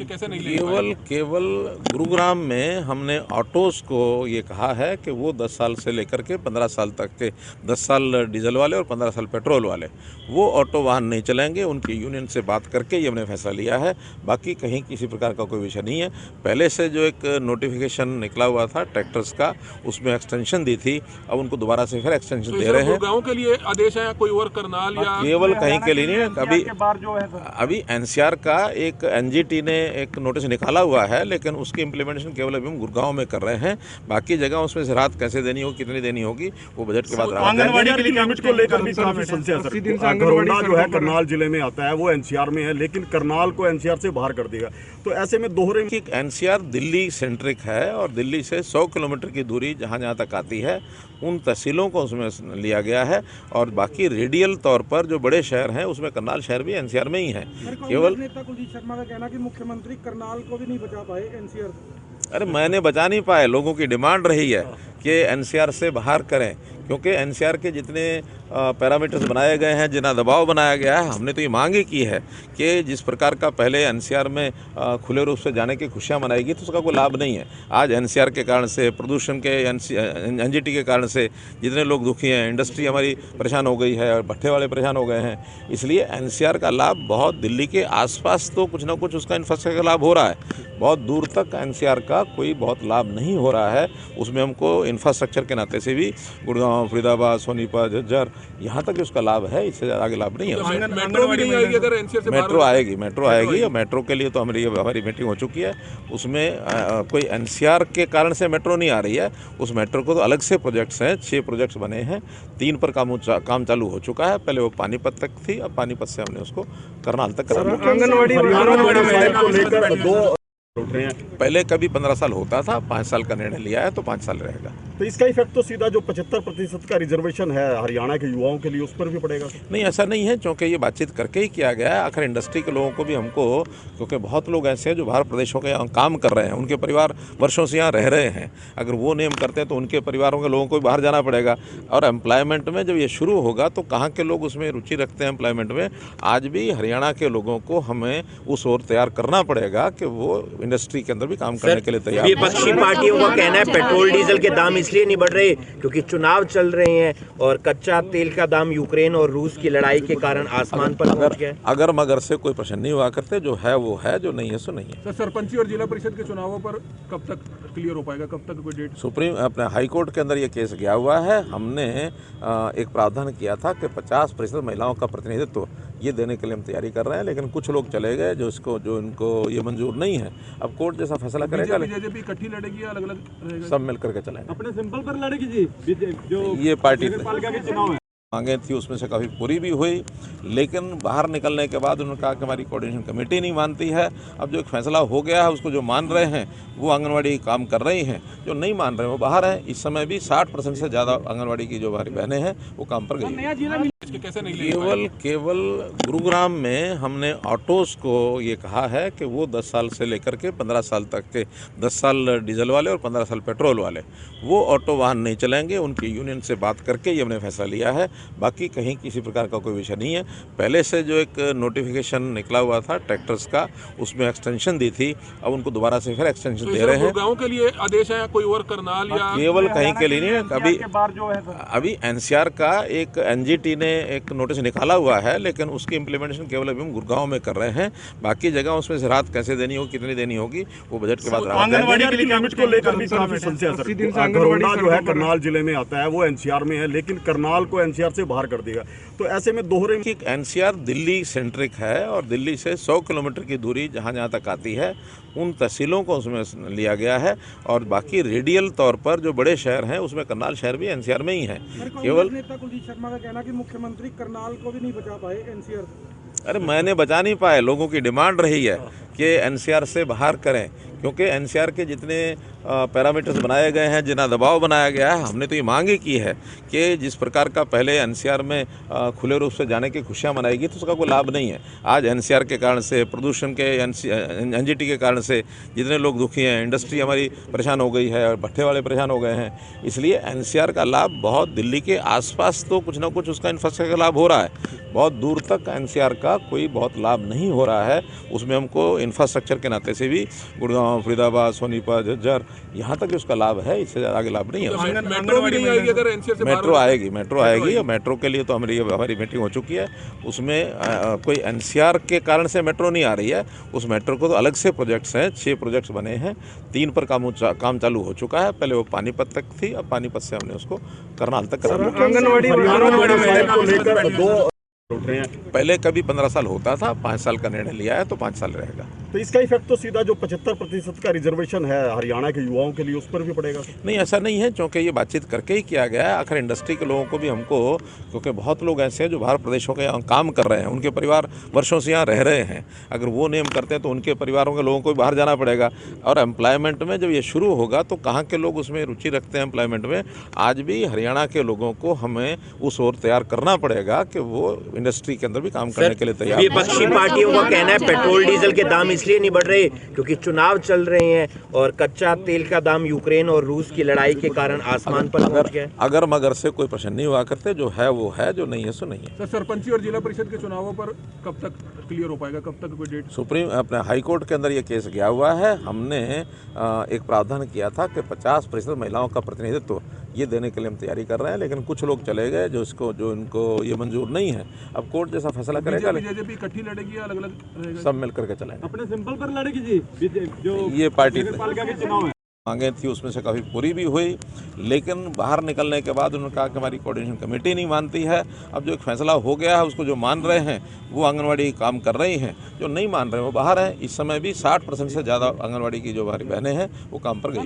कैसे नहीं ले पाए? केवल गुरुग्राम में हमने ऑटोज़ को ये कहा है कि वो 10 साल से लेकर के 15 साल तक के 10 साल डीजल वाले और 15 साल पेट्रोल वाले वो ऑटो वाहन नहीं चलेंगे। उनकी यूनियन से बात करके ये हमने फैसला लिया है। बाकी कहीं किसी प्रकार का कोई विषय नहीं है। पहले से जो एक नोटिफिकेशन निकला हुआ था ट्रैक्टर्स का, उसमें एक्सटेंशन दी थी, अब उनको दोबारा से फिर एक्सटेंशन दे रहे हैं। गाँव के लिए आदेश है कोई और करनाल या केवल कहीं के लिए नहीं। अभी एनसीआर का एक एनजीटी ने एक नोटिस निकाला हुआ है, लेकिन उसकी इम्प्लीमेंटेशन केवल अभी हम गुड़गांव में कर रहे हैं। बाकी जगह उसमें से राहत कैसे देनी होगी, कितनी देनी होगी, वो बजट के बाद आंगनवाड़ी के लिमिट को लेकर भी काफी संशय है। घरोंडा जो है करनाल जिले में आता है, वो एनसीआर में है, लेकिन करनाल को एनसीआर से बाहर कर देगा। तो ऐसे में दोहरे एनसीआर दिल्ली सेंट्रिक है और दिल्ली से 100 किलोमीटर की दूरी जहाँ जहाँ तक आती है उन तहसीलों को उसमें लिया गया है। और बाकी रेडियल तौर पर जो बड़े शहर हैं उसमें करनाल शहर भी एनसीआर में ही है। केवल नेता कुलदीप शर्मा का कहना कि मुख्यमंत्री करनाल को भी नहीं बचा पाए एनसीआर। अरे मैंने बचा नहीं पाए, लोगों की डिमांड रही है कि एनसीआर से बाहर करें, क्योंकि एनसीआर के जितने पैरामीटर्स बनाए गए हैं, जितना दबाव बनाया गया है, हमने तो ये मांग ही की है कि जिस प्रकार का पहले एनसीआर में खुले रूप से जाने की खुशियां मनाई गई तो उसका कोई लाभ नहीं है। आज एनसीआर के कारण से, प्रदूषण के, एनजीटी के कारण से जितने लोग दुखी हैं, इंडस्ट्री हमारी परेशान हो गई है और भट्ठे वाले परेशान हो गए हैं। इसलिए एनसीआर का लाभ बहुत दिल्ली के आसपास तो कुछ ना कुछ उसका इंफ्रास्ट्रक्चर का लाभ हो रहा है, बहुत दूर तक एनसीआर का कोई बहुत लाभ नहीं हो रहा है। उसमें हमको इंफ्रास्ट्रक्चर के नाते से भी गुड़गांव, फरीदाबाद, सोनीपत, झज्जर, यहाँ तक उसका लाभ है, इससे ज़्यादा आगे लाभ नहीं है। मेट्रो भी नहीं आएगी अगर एनसीआर से? मेट्रो आएगी और मेट्रो के लिए तो हमारी मीटिंग हो चुकी है। उसमें कोई एनसीआर के कारण से मेट्रो नहीं आ रही है। उस मेट्रो को तो अलग से प्रोजेक्ट्स हैं, 6 प्रोजेक्ट्स बने हैं, 3 पर काम चालू हो चुका है। पहले वो पानीपत तक थी, अब पानीपत से हमने उसको करनाल तक करा दिया। पहले कभी 15 साल होता था, 5 साल का निर्णय लिया है तो 5 साल रहेगा। तो इसका इफेक्ट तो सीधा जो 75% का रिजर्वेशन है हरियाणा के युवाओं के लिए उस पर भी पड़ेगा? नहीं, ऐसा नहीं है, क्योंकि ये बातचीत करके ही किया गया है। आखिर इंडस्ट्री के लोगों को भी हमको, क्योंकि बहुत लोग ऐसे हैं जो बाहर प्रदेशों के यहाँ काम कर रहे हैं, उनके परिवार वर्षों से यहाँ रह रहे हैं। अगर वो नियम करते हैं तो उनके परिवारों के लोगों को भी बाहर जाना पड़ेगा। और एम्प्लॉयमेंट में जब ये शुरू होगा तो कहाँ के लोग उसमें रुचि रखते हैं एम्प्लॉयमेंट में? आज भी हरियाणा के लोगों को हमें उस ओर तैयार करना पड़ेगा कि वो इंडस्ट्री के अंदर भी काम करने के लिए तैयार। विपक्षी पार्टियों का कहना है पेट्रोल डीजल के दाम इसलिए नहीं बढ़ रहे क्योंकि चुनाव चल रहे हैं और कच्चा तेल का दाम यूक्रेन और रूस की लड़ाई के कारण आसमान पर पहुंच गया। अगर मगर से कोई प्रश्न नहीं हुआ करते, जो है वो है, जो नहीं है सो नहीं है। सर, सरपंची और जिला परिषद के चुनावों पर कब तक क्लियर हो पाएगा, कब तक कोई डेट? सुप्रीम अपने हाई कोर्ट के अंदर ये केस गया हुआ है। हमने एक प्रावधान किया था कि 50% महिलाओं का प्रतिनिधित्व ये देने के लिए हम तैयारी कर रहे हैं, लेकिन कुछ लोग चले गए जो इनको ये मंजूर नहीं है। अब कोर्ट जैसा फैसला करेगा। बीजेपी इकट्ठी लड़ेगी या अलग-अलग रहेगा? सब मिलकर के चलेंगे। अपने सिंपल पर लड़ेगी जी, जो ये पार्टी नगरपालिका के चुनाव है मांगे थी उसमें से काफ़ी पूरी भी हुई, लेकिन बाहर निकलने के बाद उन्होंने कहा कि हमारी कोऑर्डिनेशन कमेटी नहीं मानती है। अब जो एक फैसला हो गया है उसको जो मान रहे हैं वो आंगनवाड़ी काम कर रही हैं, जो नहीं मान रहे हैं वो बाहर हैं। इस समय भी 60% से ज़्यादा आंगनवाड़ी की जो हमारी बहनें हैं वो काम पर गई। कैसे नहीं ले केवल गुरुग्राम में हमने ऑटोज़ को ये कहा है कि वो 10 साल से लेकर के 15 साल तक के 10 साल डीजल वाले और 15 साल पेट्रोल वाले वो ऑटो वाहन नहीं चलेंगे। उनकी यूनियन से बात करके ये हमने फैसला लिया है। बाकी कहीं किसी प्रकार का कोई विषय नहीं है। पहले से जो एक नोटिफिकेशन निकला हुआ था ट्रैक्टर्स का, उसमें एक्सटेंशन दी थी, अब उनको दोबारा से फिर एक्सटेंशन दे रहे हैं। गाँव के लिए आदेश है कोई और करनाल या? केवल कहीं के लिए नहीं। अभी एनसीआर का एक एनजीटी ने एक नोटिस निकाला हुआ है, लेकिन उसकी इम्प्लीमेंटेशन केवल अभी हम गुड़गांव में कर रहे हैं। बाकी जगह उसमें से राहत कैसे देनी होगी, कितनी देनी होगी, वो बजट के बाद। आंगनवाड़ी के लिमिट को लेकर भी काफी संशय है। घरोंडा जो है करनाल जिले में आता है, वो एनसीआर में है, लेकिन करनाल को एनसीआर से बाहर कर देगा। तो ऐसे में दोहरे एनसीआर दिल्ली सेंट्रिक है और दिल्ली से 100 किलोमीटर की दूरी जहाँ जहाँ तक आती है उन तहसीलों को उसमें लिया गया है। और बाकी रेडियल तौर पर जो बड़े शहर हैं उसमें करनाल शहर भी एनसीआर में ही है। केवल नेता कुलदीप शर्मा का कहना कि मुख्यमंत्री करनाल को भी नहीं बचा पाए एनसीआर। अरे मैंने बचा नहीं पाए, लोगों की डिमांड रही है कि एनसीआर से बाहर करें, क्योंकि एनसीआर के जितने पैरामीटर्स बनाए गए हैं, जितना दबाव बनाया गया है, हमने तो ये मांग ही की है कि जिस प्रकार का पहले एनसीआर में खुले रूप से जाने की खुशियाँ मनाएगी तो उसका कोई लाभ नहीं है। आज एनसीआर के कारण से, प्रदूषण के एनजीटी के कारण से जितने लोग दुखी हैं, इंडस्ट्री हमारी परेशान हो गई है और भट्ठे वाले परेशान हो गए हैं। इसलिए एनसीआर का लाभ बहुत दिल्ली के आसपास तो कुछ ना कुछ उसका इंफ्रास्ट्रक्चर का लाभ हो रहा है, बहुत दूर तक एनसीआर का कोई बहुत लाभ नहीं हो रहा है। उसमें हमको इंफ्रास्ट्रक्चर के नाते से भी गुड़गांव, फरीदाबाद, सोनीपत, झज्जर यहाँ तक उसका लाभ है, इससे आगे लाभ नहीं है। मेट्रो भी नहीं आएगी अगर एनसीआर से मेट्रो आएगी और मेट्रो के लिए तो हमारी मीटिंग हो चुकी है। उसमें कोई एनसीआर के कारण से मेट्रो नहीं आ रही है। उस मेट्रो को तो अलग से प्रोजेक्ट्स हैं, 6 प्रोजेक्ट्स बने हैं, 3 पर काम चालू हो चुका है। पहले वो पानीपत तक थी, अब पानीपत से हमने उसको करनाल तक करा दिया। आंगनबाड़ी पहले कभी 15 साल होता था, 5 साल का निर्णय लिया है तो 5 साल रहेगा। तो इसका इफेक्ट तो सीधा जो 75% का रिजर्वेशन है हरियाणा के युवाओं के लिए उस पर भी पड़ेगा। नहीं, ऐसा नहीं है, क्योंकि ये बातचीत करके ही किया गया है। आखिर इंडस्ट्री के लोगों को भी हमको, क्योंकि बहुत लोग ऐसे हैं जो बाहर प्रदेशों के यहाँ काम कर रहे हैं, उनके परिवार वर्षों से यहाँ रह रहे हैं। अगर वो नियम करते हैं तो उनके परिवारों के लोगों को भी बाहर जाना पड़ेगा। और एम्प्लॉयमेंट में जब ये शुरू होगा तो कहाँ के लोग उसमें रुचि रखते हैं एम्प्लॉयमेंट में। आज भी हरियाणा के लोगों को हमें उस ओर तैयार करना पड़ेगा कि वो इंडस्ट्री के अंदर भी काम करने के लिए तैयार। विपक्षी पार्टियों का कहना है पेट्रोल डीजल के दाम इसलिए नहीं बढ़ रहे क्योंकि चुनाव चल रहे हैं और कच्चा तेल का दाम यूक्रेन और रूस की लड़ाई के कारण आसमान पर पहुंच गया। अगर मगर से कोई प्रश्न नहीं हुआ करते, जो है वो है, जो नहीं है सो नहीं है। सर, सरपंची और जिला परिषद के चुनावों पर कब तक क्लियर हो पाएगा, कब तक कोई डेट? सुप्रीम अपने हाई कोर्ट के अंदर ये केस गया हुआ है। हमने एक प्रावधान किया था कि 50% महिलाओं का प्रतिनिधित्व ये देने के लिए हम तैयारी कर रहे हैं, लेकिन कुछ लोग चले गए जो इनको ये मंजूर नहीं है। अब कोर्ट जैसा फैसला करेगा। बीजेपी इकट्ठी लड़ेगी या अलग-अलग रहेगा? सब मिल करके चलेंगे। अपने सिंपल पर लड़ेगी जी, जो ये पार्टी पालिका के चुनाव है। मांगे थी उसमें से काफ़ी पूरी भी हुई, लेकिन बाहर निकलने के बाद उन्होंने कहा कि हमारी कोऑर्डिनेशन कमेटी नहीं मानती है। अब जो एक फैसला हो गया है उसको जो मान रहे हैं वो आंगनवाड़ी काम कर रही हैं, जो नहीं मान रहे हैं वो बाहर हैं। इस समय भी 60% से ज़्यादा आंगनवाड़ी की जो हमारी बहनें हैं वो काम पर गई।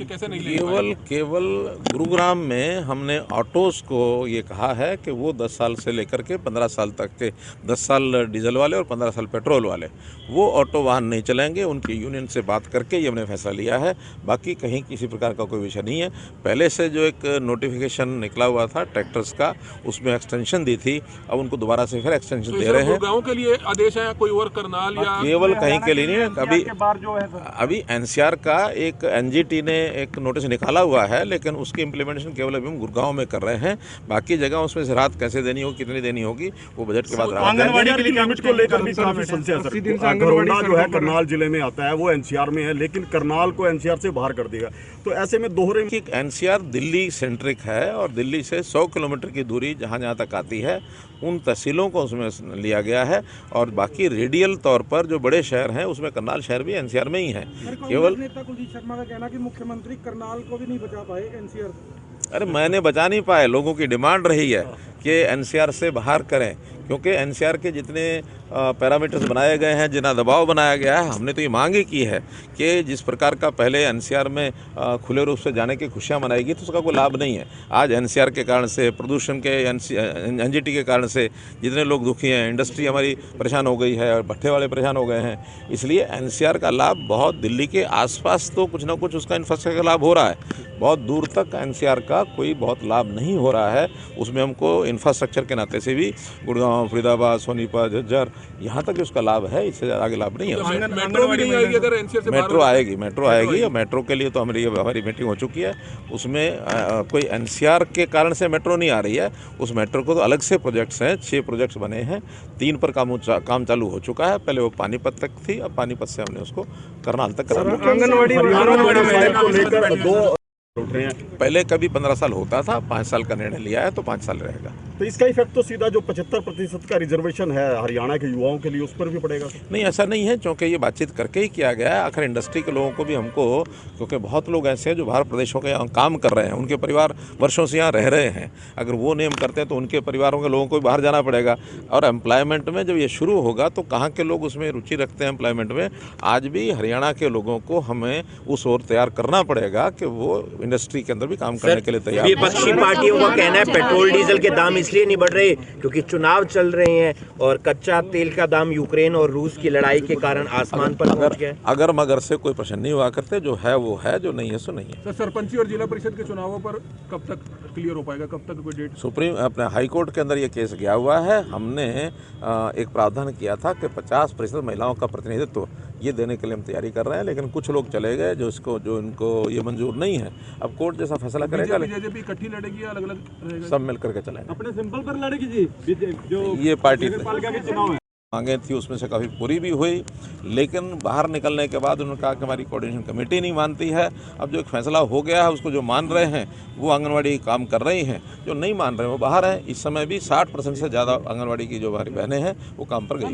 कैसे नहीं केवल गुरुग्राम में हमने ऑटोज़ को ये कहा है कि वो 10 साल से लेकर के 15 साल तक के, 10 साल डीजल वाले और 15 साल पेट्रोल वाले, वो ऑटो वाहन नहीं चलेंगे। उनकी यूनियन से बात करके ये हमने फैसला लिया है। बाकी कहीं किसी प्रकार का कोई विषय नहीं है। पहले से जो एक नोटिफिकेशन निकला हुआ था ट्रैक्टर्स का, उसमें एक्सटेंशन दी थी, अब उनको दोबारा से फिर एक्सटेंशन दे रहे हैं। गाँव के लिए आदेश है, कोई और करनाल या केवल कहीं के लिए नहीं है। अभी एनसीआर का एक एनजीटी ने एक नोटिस निकाला हुआ है, लेकिन उसकी इम्प्लीमेंटेशन केवल अभी हम गुड़गांव में कर रहे हैं। बाकी जगह उसमें से राहत कैसे देनी होगी, कितनी देनी होगी, वो बजट के बाद आंगनबाड़ी की लिमिट को लेकर भी काफी समस्या है सर। घरोंडा जो है करनाल जिले में आता है, वो एनसीआर में है, लेकिन करनाल को एनसीआर से बाहर कर देगा। तो ऐसे में दोहरे एनसीआर दिल्ली सेंट्रिक है और दिल्ली से 100 किलोमीटर की दूरी जहाँ तक आती है उन तहसीलों को उसमें लिया गया है। और बाकी रेडियल तौर पर जो बड़े शहर हैं उसमें करनाल शहर भी एनसीआर में ही है। केवल नेता कुलदीप शर्मा का कहना कि मुख्यमंत्री करनाल को भी नहीं बचा पाए एनसीआर। अरे मैंने बचा नहीं पाए, लोगों की डिमांड रही है कि एनसीआर से बाहर करें, क्योंकि एनसीआर के जितने पैरामीटर्स बनाए गए हैं, जितना दबाव बनाया गया है, हमने तो ये मांग ही की है कि जिस प्रकार का पहले एनसीआर में खुले रूप से जाने की खुशियाँ मनाएगी तो उसका कोई लाभ नहीं है। आज एनसीआर के कारण से, प्रदूषण के एनजीटी के कारण से जितने लोग दुखी हैं, इंडस्ट्री हमारी परेशान हो गई है और भट्ठे वाले परेशान हो गए हैं। इसलिए एनसीआर का लाभ बहुत दिल्ली के आसपास तो कुछ ना कुछ उसका इंफ्रास्ट्रक्चर का लाभ हो रहा है, बहुत दूर तक एनसीआर का कोई बहुत लाभ नहीं हो रहा है। उसमें हमको इंफ्रास्ट्रक्चर के नाते से भी गुड़गांव, फरीदाबाद, सोनीपत, झज्जर यहाँ तक उसका लाभ है, इससे आगे लाभ नहीं है। मेट्रो भी नहीं आएगी अगर एनसीआर से? मेट्रो आएगी और मेट्रो के लिए तो हमारी मीटिंग हो चुकी है। उसमें कोई एनसीआर के कारण से मेट्रो नहीं आ रही है। उस मेट्रो को तो अलग से प्रोजेक्ट्स हैं, 6 प्रोजेक्ट्स बने हैं, 3 पर काम चालू हो चुका है। पहले वो पानीपत तक थी, अब पानीपत से हमने उसको करनाल तक करा दिया। पहले कभी 15 साल होता था, 5 साल का निर्णय लिया है तो 5 साल रहेगा। तो इसका इफेक्ट तो सीधा जो 75% का रिजर्वेशन है हरियाणा के युवाओं के लिए उस पर भी पड़ेगा। नहीं, ऐसा नहीं है, क्योंकि ये बातचीत करके ही किया गया है। आखिर इंडस्ट्री के लोगों को भी हमको, क्योंकि बहुत लोग ऐसे हैं जो बाहर प्रदेशों के यहाँ काम कर रहे हैं, उनके परिवार वर्षों से यहाँ रह रहे हैं। अगर वो नियम करते हैं तो उनके परिवारों के लोगों को भी बाहर जाना पड़ेगा। और एम्प्लॉयमेंट में जब ये शुरू होगा तो कहाँ के लोग उसमें रुचि रखते हैं एम्प्लॉयमेंट में। आज भी हरियाणा के लोगों को हमें उस ओर तैयार करना पड़ेगा कि वो इंडस्ट्री के अंदर भी काम करने के लिए तैयार। विपक्षी पार्टियों का कहना है पेट्रोल डीजल के दाम इसलिए नहीं बढ़ रहे क्योंकि चुनाव चल रहे हैं और कच्चा तेल का दाम यूक्रेन और रूस की लड़ाई के कारण आसमान पर पहुंच गया है। अगर मगर से कोई प्रश्न नहीं हुआ करते, जो है वो है, जो नहीं है सो नहीं है। सर, सरपंची और जिला परिषद के चुनावों पर कब तक क्लियर हो पाएगा, कब तक कोई डेट? सुप्रीम अपने हाई कोर्ट के अंदर ये केस गया हुआ है। हमने एक प्रावधान किया था कि 50% महिलाओं का प्रतिनिधित्व ये देने के लिए हम तैयारी कर रहे हैं, लेकिन कुछ लोग चले गए जो इनको ये मंजूर नहीं है। अब कोर्ट जैसा फैसला करेगा। बीजेपी इकट्ठी लड़ेगी या अलग अलग रहेगा? सब मिल करके चलेंगे। अपने सिंपल पर लड़ेगी जी जो ये पार्टी पालिका के चुनाव है। मांगे थी उसमें से काफ़ी पूरी भी हुई, लेकिन बाहर निकलने के बाद उन्होंने कहा कि हमारी कोऑर्डिनेशन कमेटी नहीं मानती है। अब जो एक फैसला हो गया है उसको जो मान रहे हैं वो आंगनवाड़ी काम कर रही हैं, जो नहीं मान रहे हैं वो बाहर हैं। इस समय भी 60% से ज़्यादा आंगनवाड़ी की जो हमारी बहनें हैं वो काम पर गई।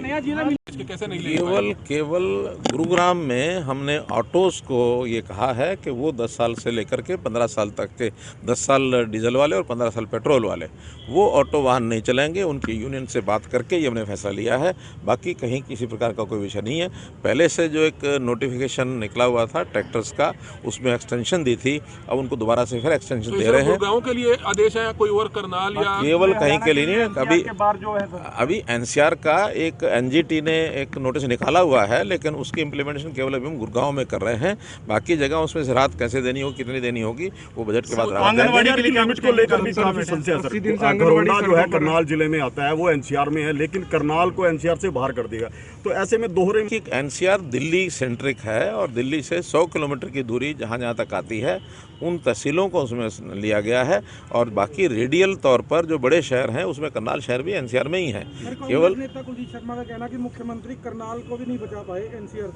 कैसे नहीं ले केवल गुरुग्राम में हमने ऑटोज़ को ये कहा है कि वो 10 साल से लेकर के 15 साल तक के 10 साल डीजल वाले और 15 साल पेट्रोल वाले वो ऑटो वाहन नहीं चलेंगे। उनकी यूनियन से बात करके ये हमने फैसला लिया है। बाकी कहीं किसी प्रकार का कोई विषय नहीं है। पहले से जो एक नोटिफिकेशन निकला हुआ था ट्रैक्टर्स का, उसमें एक्सटेंशन दी थी, अब उनको दोबारा से फिर एक्सटेंशन दे रहे हैं। गाँव के लिए आदेश है, कोई और करनाल या केवल कहीं के लिए नहीं है। कभी अभी एनसीआर का एक एनजीटी ने एक नोटिस निकाला हुआ है, लेकिन उसकी इम्प्लीमेंटेशन केवल अभी हम गुड़गांव में कर रहे हैं। बाकी जगह उसमें से राहत कैसे देनी होगी, कितनी देनी होगी, वो बजट के बाद आंगनवाड़ी की लिमिट को लेकर भी काफी संशय है। घरोंडा जो है करनाल जिले में आता है, वो एनसीआर में है, लेकिन करनाल को एनसीआर से बाहर कर देगा। तो ऐसे में दोहरे कि एनसीआर दिल्ली सेंट्रिक है और दिल्ली से 100 किलोमीटर की दूरी जहाँ जहाँ तक आती है उन तहसीलों को उसमें लिया गया है, और बाकी रेडियल तौर पर जो बड़े शहर हैं उसमें करनाल शहर भी एनसीआर में ही है। केवल नेता कुलदीप शर्मा का कहना कि मुख्यमंत्री करनाल को भी नहीं बचा पाए एनसीआर।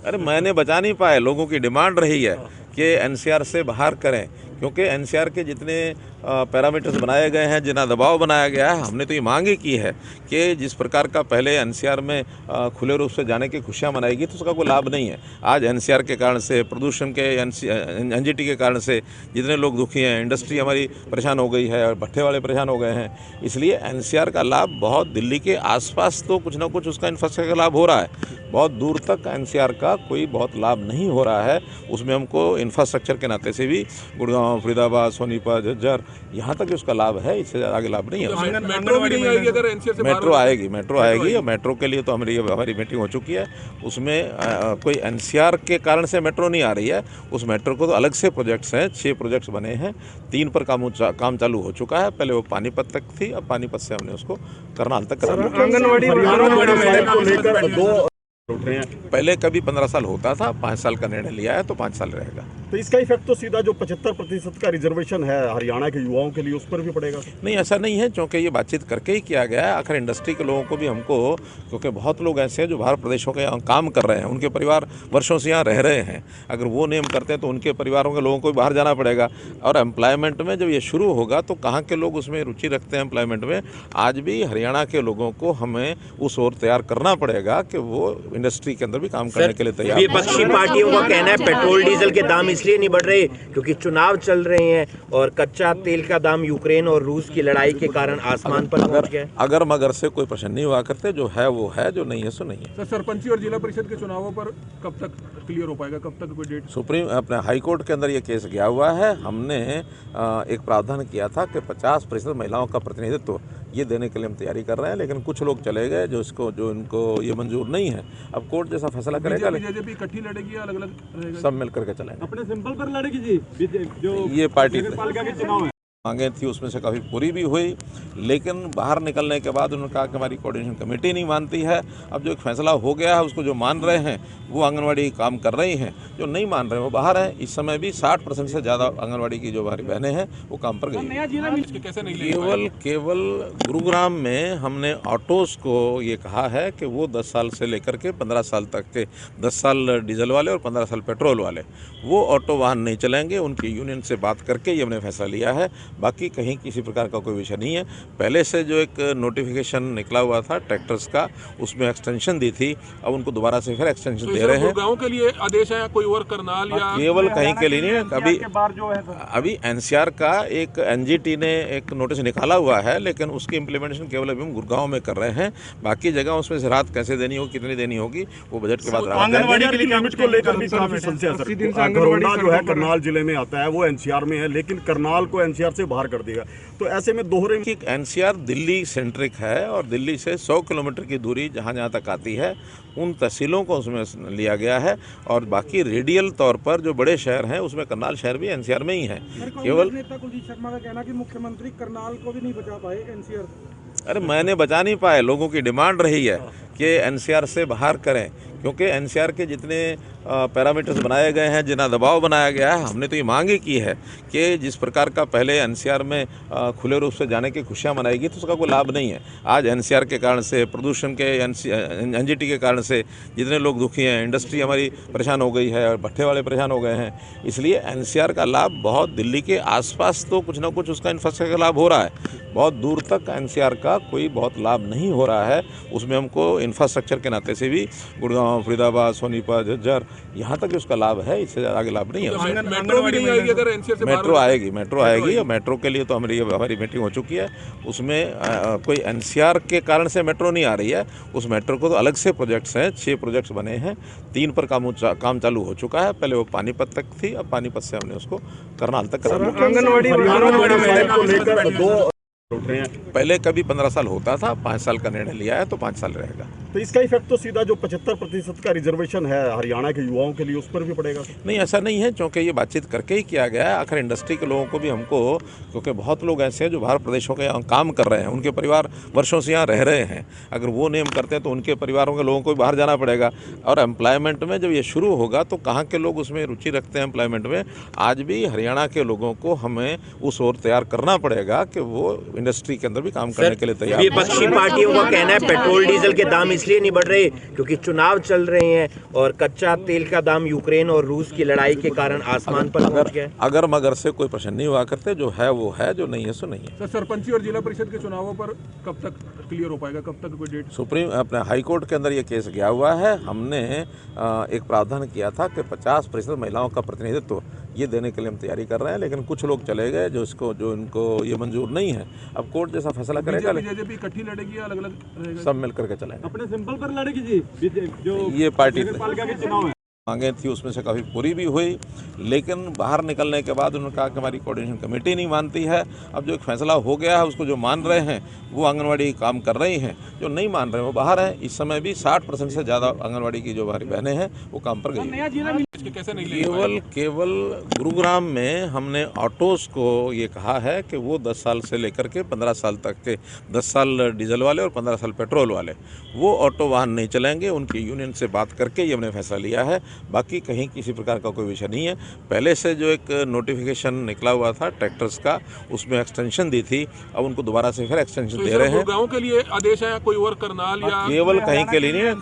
अरे मैंने बचा नहीं पाए, लोगों की डिमांड रही है कि एनसीआर से बाहर करें, क्योंकि एनसीआर के जितने पैरामीटर्स बनाए गए हैं, जितना दबाव बनाया गया है, हमने तो ये मांग ही की है कि जिस प्रकार का पहले एनसीआर में खुले रूप से जाने की खुशियां मनाएगी तो उसका कोई लाभ नहीं है। आज एनसीआर के कारण से, प्रदूषण के, एनजीटी के कारण से जितने लोग दुखी हैं, इंडस्ट्री हमारी परेशान हो गई है और भट्ठे वाले परेशान हो गए हैं। इसलिए एनसीआर का लाभ बहुत दिल्ली के आसपास तो कुछ ना कुछ उसका इंफ्रास्ट्रक्चर का लाभ हो रहा है, बहुत दूर तक एनसीआर का कोई बहुत लाभ नहीं हो रहा है। उसमें हमको इंफ्रास्ट्रक्चर के नाते से भी गुड़गांव, फरीदाबाद, सोनीपत, झज्जर, यहाँ तक उसका लाभ है, इससे आगे लाभ नहीं है। मेट्रो भी नहीं आएगी अगर एनसीआर से? मेट्रो आएगी और मेट्रो के लिए तो हमारी मीटिंग हो चुकी है। उसमें कोई एनसीआर के कारण से मेट्रो नहीं आ रही है। उस मेट्रो को तो अलग से प्रोजेक्ट्स हैं, 6 प्रोजेक्ट्स बने हैं, 3 पर काम चालू हो चुका है। पहले वो पानीपत तक थी, अब पानीपत से हमने उसको करनाल तक करा दिया। पहले कभी 15 साल होता था, 5 साल का निर्णय लिया है तो 5 साल रहेगा। तो इसका इफेक्ट तो सीधा जो 75% का रिजर्वेशन है हरियाणा के युवाओं के लिए उस पर भी पड़ेगा? नहीं, ऐसा नहीं है, क्योंकि ये बातचीत करके ही किया गया है। आखिर इंडस्ट्री के लोगों को भी हमको, क्योंकि बहुत लोग ऐसे हैं जो बाहर प्रदेशों के यहाँ काम कर रहे हैं, उनके परिवार वर्षों से यहाँ रह रहे हैं। अगर वो नियम करते हैं तो उनके परिवारों के लोगों को भी बाहर जाना पड़ेगा। और एम्प्लॉयमेंट में जब ये शुरू होगा तो कहाँ के लोग उसमें रुचि रखते हैं एम्प्लॉयमेंट में? आज भी हरियाणा के लोगों को हमें उस ओर तैयार करना पड़ेगा कि वो इंडस्ट्री के अंदर भी काम करने के लिए तैयार। विपक्षी पार्टियों का कहना है पेट्रोल डीजल के दाम इसलिए नहीं बढ़ रहे क्योंकि चुनाव चल रहे हैं और कच्चा तेल का दाम यूक्रेन और रूस की लड़ाई के कारण आसमान पर पहुंच गया है। अगर मगर से कोई प्रश्न नहीं हुआ करते, जो है वो है, जो नहीं है सो नहीं है। सर, सरपंची और जिला परिषद के चुनावों पर कब तक क्लियर हो पाएगा, कब तक कोई डेट? सुप्रीम अपने हाई कोर्ट के अंदर ये केस गया हुआ है। हमने एक प्रावधान किया था कि 50% महिलाओं का प्रतिनिधित्व ये देने के लिए हम तैयारी कर रहे हैं, लेकिन कुछ लोग चले गए जो इनको ये मंजूर नहीं है। अब कोर्ट जैसा फैसला करेगा। बीजेपी इकट्ठी लड़ेगी या अलग अलग रहेगा? सब मिल करके चलेंगे। अपने सिंपल पर लड़ेगी जी जो ये पार्टी पालिका के चुनाव है। मांगे थी उसमें से काफ़ी पूरी भी हुई, लेकिन बाहर निकलने के बाद उन्होंने कहा कि हमारी कोऑर्डिनेशन कमेटी नहीं मानती है। अब जो एक फैसला हो गया है उसको जो मान रहे हैं वो आंगनवाड़ी काम कर रही हैं, जो नहीं मान रहे हैं वो बाहर हैं। इस समय भी 60% से ज़्यादा आंगनवाड़ी की जो हमारी बहनें हैं वो काम पर गई। कैसे नहीं केवल गुरुग्राम में हमने ऑटोज़ को ये कहा है कि वो 10 साल से लेकर के 15 साल तक के 10 साल डीजल वाले और 15 साल पेट्रोल वाले वो ऑटो वाहन नहीं चलेंगे। उनकी यूनियन से बात करके ये हमने फैसला लिया है। बाकी कहीं किसी प्रकार का कोई विषय नहीं है। पहले से जो एक नोटिफिकेशन निकला हुआ था ट्रैक्टर्स का, उसमें एक्सटेंशन दी थी, अब उनको दोबारा से फिर एक्सटेंशन दे रहे हैं। गाँव के लिए आदेश है, कोई और करनाल या केवल कहीं के लिए नहीं है। अभी एनसीआर का एक एनजीटी ने एक नोटिस निकाला हुआ है, लेकिन उसकी इम्प्लीमेंटेशन केवल अभी हम गुड़गांव में कर रहे हैं। बाकी जगह उसमें से राहत कैसे देनी होगी, कितनी देनी होगी, वो बजट के बाद। आंगनवाड़ी की लिमिट को लेकर भी काफी संशय है। घरोंडा जो है करनाल जिले में आता है, वो एनसीआर में है, लेकिन करनाल को एनसीआर से बाहर कर देगा। तो ऐसे में दोहरे कि एनसीआर दिल्ली सेंट्रिक है और दिल्ली से 100 किलोमीटर की दूरी जहाँ जहाँ तक आती है उन तहसीलों को उसमें लिया गया है और बाकी रेडियल तौर पर जो बड़े शहर हैं उसमें करनाल शहर भी एनसीआर में ही है। केवल नेता कुलदीप शर्मा का कहना कि मुख्यमंत्री करनाल को भी नहीं बचा पाए एनसीआर। अरे मैंने बचा नहीं पाए, लोगों की डिमांड रही है कि एनसीआर से बाहर करें, क्योंकि एनसीआर के जितने पैरामीटर्स बनाए गए हैं, जितना दबाव बनाया गया है, हमने तो ये मांग ही की है कि जिस प्रकार का पहले एनसीआर में खुले रूप से जाने की खुशियाँ मनाएगी तो उसका कोई लाभ नहीं है। आज एनसीआर के कारण से, प्रदूषण के एनजीटी के कारण से जितने लोग दुखी हैं, इंडस्ट्री हमारी परेशान हो गई है और भट्ठे वाले परेशान हो गए हैं। इसलिए एनसीआर का लाभ बहुत दिल्ली के आसपास तो कुछ ना कुछ उसका इंफ्रास्ट्रक्चर का लाभ हो रहा है, बहुत दूर तक एनसीआर का कोई बहुत लाभ नहीं हो रहा है। उसमें हमको इंफ्रास्ट्रक्चर के नाते से भी गुड़गांव, फरीदाबाद, सोनीपत, झज्जर यहाँ तक उसका लाभ है, इससे आगे लाभ नहीं है। मेट्रो भी नहीं आएगी अगर एनसीआर से मेट्रो आएगी और मेट्रो के लिए तो हमारी मीटिंग हो चुकी है। उसमें कोई एनसीआर के कारण से मेट्रो नहीं आ रही है, उस मेट्रो को तो अलग से प्रोजेक्ट्स हैं, 6 प्रोजेक्ट्स बने हैं, 3 पर काम चालू हो चुका है। पहले वो पानीपत तक थी, अब पानीपत से हमने उसको करनाल तक करा दिया। पहले कभी 15 साल होता था, 5 साल का निर्णय लिया है तो 5 साल रहेगा। तो इसका इफेक्ट तो सीधा जो 75% का रिजर्वेशन है हरियाणा के युवाओं के लिए उस पर भी पड़ेगा। नहीं, ऐसा नहीं है, क्योंकि ये बातचीत करके ही किया गया है। आखिर इंडस्ट्री के लोगों को भी हमको, क्योंकि बहुत लोग ऐसे हैं जो बाहर प्रदेशों के यहाँ काम कर रहे हैं, उनके परिवार वर्षों से यहाँ रह रहे हैं, अगर वो नियम करते हैं तो उनके परिवारों के लोगों को भी बाहर जाना पड़ेगा। और एम्प्लॉयमेंट में जब ये शुरू होगा तो कहाँ के लोग उसमें रुचि रखते हैं एम्प्लॉयमेंट में। आज भी हरियाणा के लोगों को हमें उस ओर तैयार करना पड़ेगा कि वो इंडस्ट्री के अंदर भी काम करने के लिए तैयार। विपक्षी पार्टियों का कहना है पेट्रोल डीजल के दाम इसलिए नहीं बढ़ रहे क्योंकि चुनाव चल रहे हैं और कच्चा तेल का दाम यूक्रेन और रूस की लड़ाई के कारण आसमान पर पहुंच गया। अगर मगर से कोई प्रश्न नहीं हुआ करते, जो है वो है, जो नहीं है सो नहीं है। सर, सरपंची और जिला परिषद के चुनावों पर कब तक क्लियर हो पाएगा, कब तक कोई डेट? सुप्रीम अपने हाई कोर्ट के अंदर ये केस गया हुआ है। हमने एक प्रावधान किया था कि 50% महिलाओं का प्रतिनिधित्व ये देने के लिए हम तैयारी कर रहे हैं, लेकिन कुछ लोग चले गए जो इनको ये मंजूर नहीं है। अब कोर्ट जैसा फैसला करेगा। बीजेपी इकट्ठी लड़ेगी या अलग अलग? सब मिल करके चलेंगे। अपने सिंपल पर लड़ेगी जी, जो ये पार्टी पालिका के चुनाव है मांगे थी उसमें से काफ़ी पूरी भी हुई, लेकिन बाहर निकलने के बाद उन्होंने कहा कि हमारी कोऑर्डिनेशन कमेटी नहीं मानती है। अब जो एक फैसला हो गया है उसको जो मान रहे हैं वो आंगनवाड़ी काम कर रही हैं, जो नहीं मान रहे हैं वो बाहर हैं। इस समय भी 60% से ज़्यादा आंगनवाड़ी की जो हमारी बहनें हैं वो काम पर गई। केवल गुरुग्राम में हमने ऑटोज़ को ये कहा है कि वो 10 साल से लेकर के 15 साल तक के, 10 साल डीजल वाले और 15 साल पेट्रोल वाले, वो ऑटो वाहन नहीं चलेंगे। उनकी यूनियन से बात करके ये हमने फैसला लिया है। बाकी कहीं किसी प्रकार का कोई विषय नहीं है। पहले से जो एक नोटिफिकेशन निकला हुआ था ट्रैक्टर्स का, उसमें एक्सटेंशन दी थी, अब उनको दोबारा से फिर एक्सटेंशन दे रहे हैं। गाँव के लिए आदेश है, कोई और करनाल या केवल कहीं के लिए नहीं है।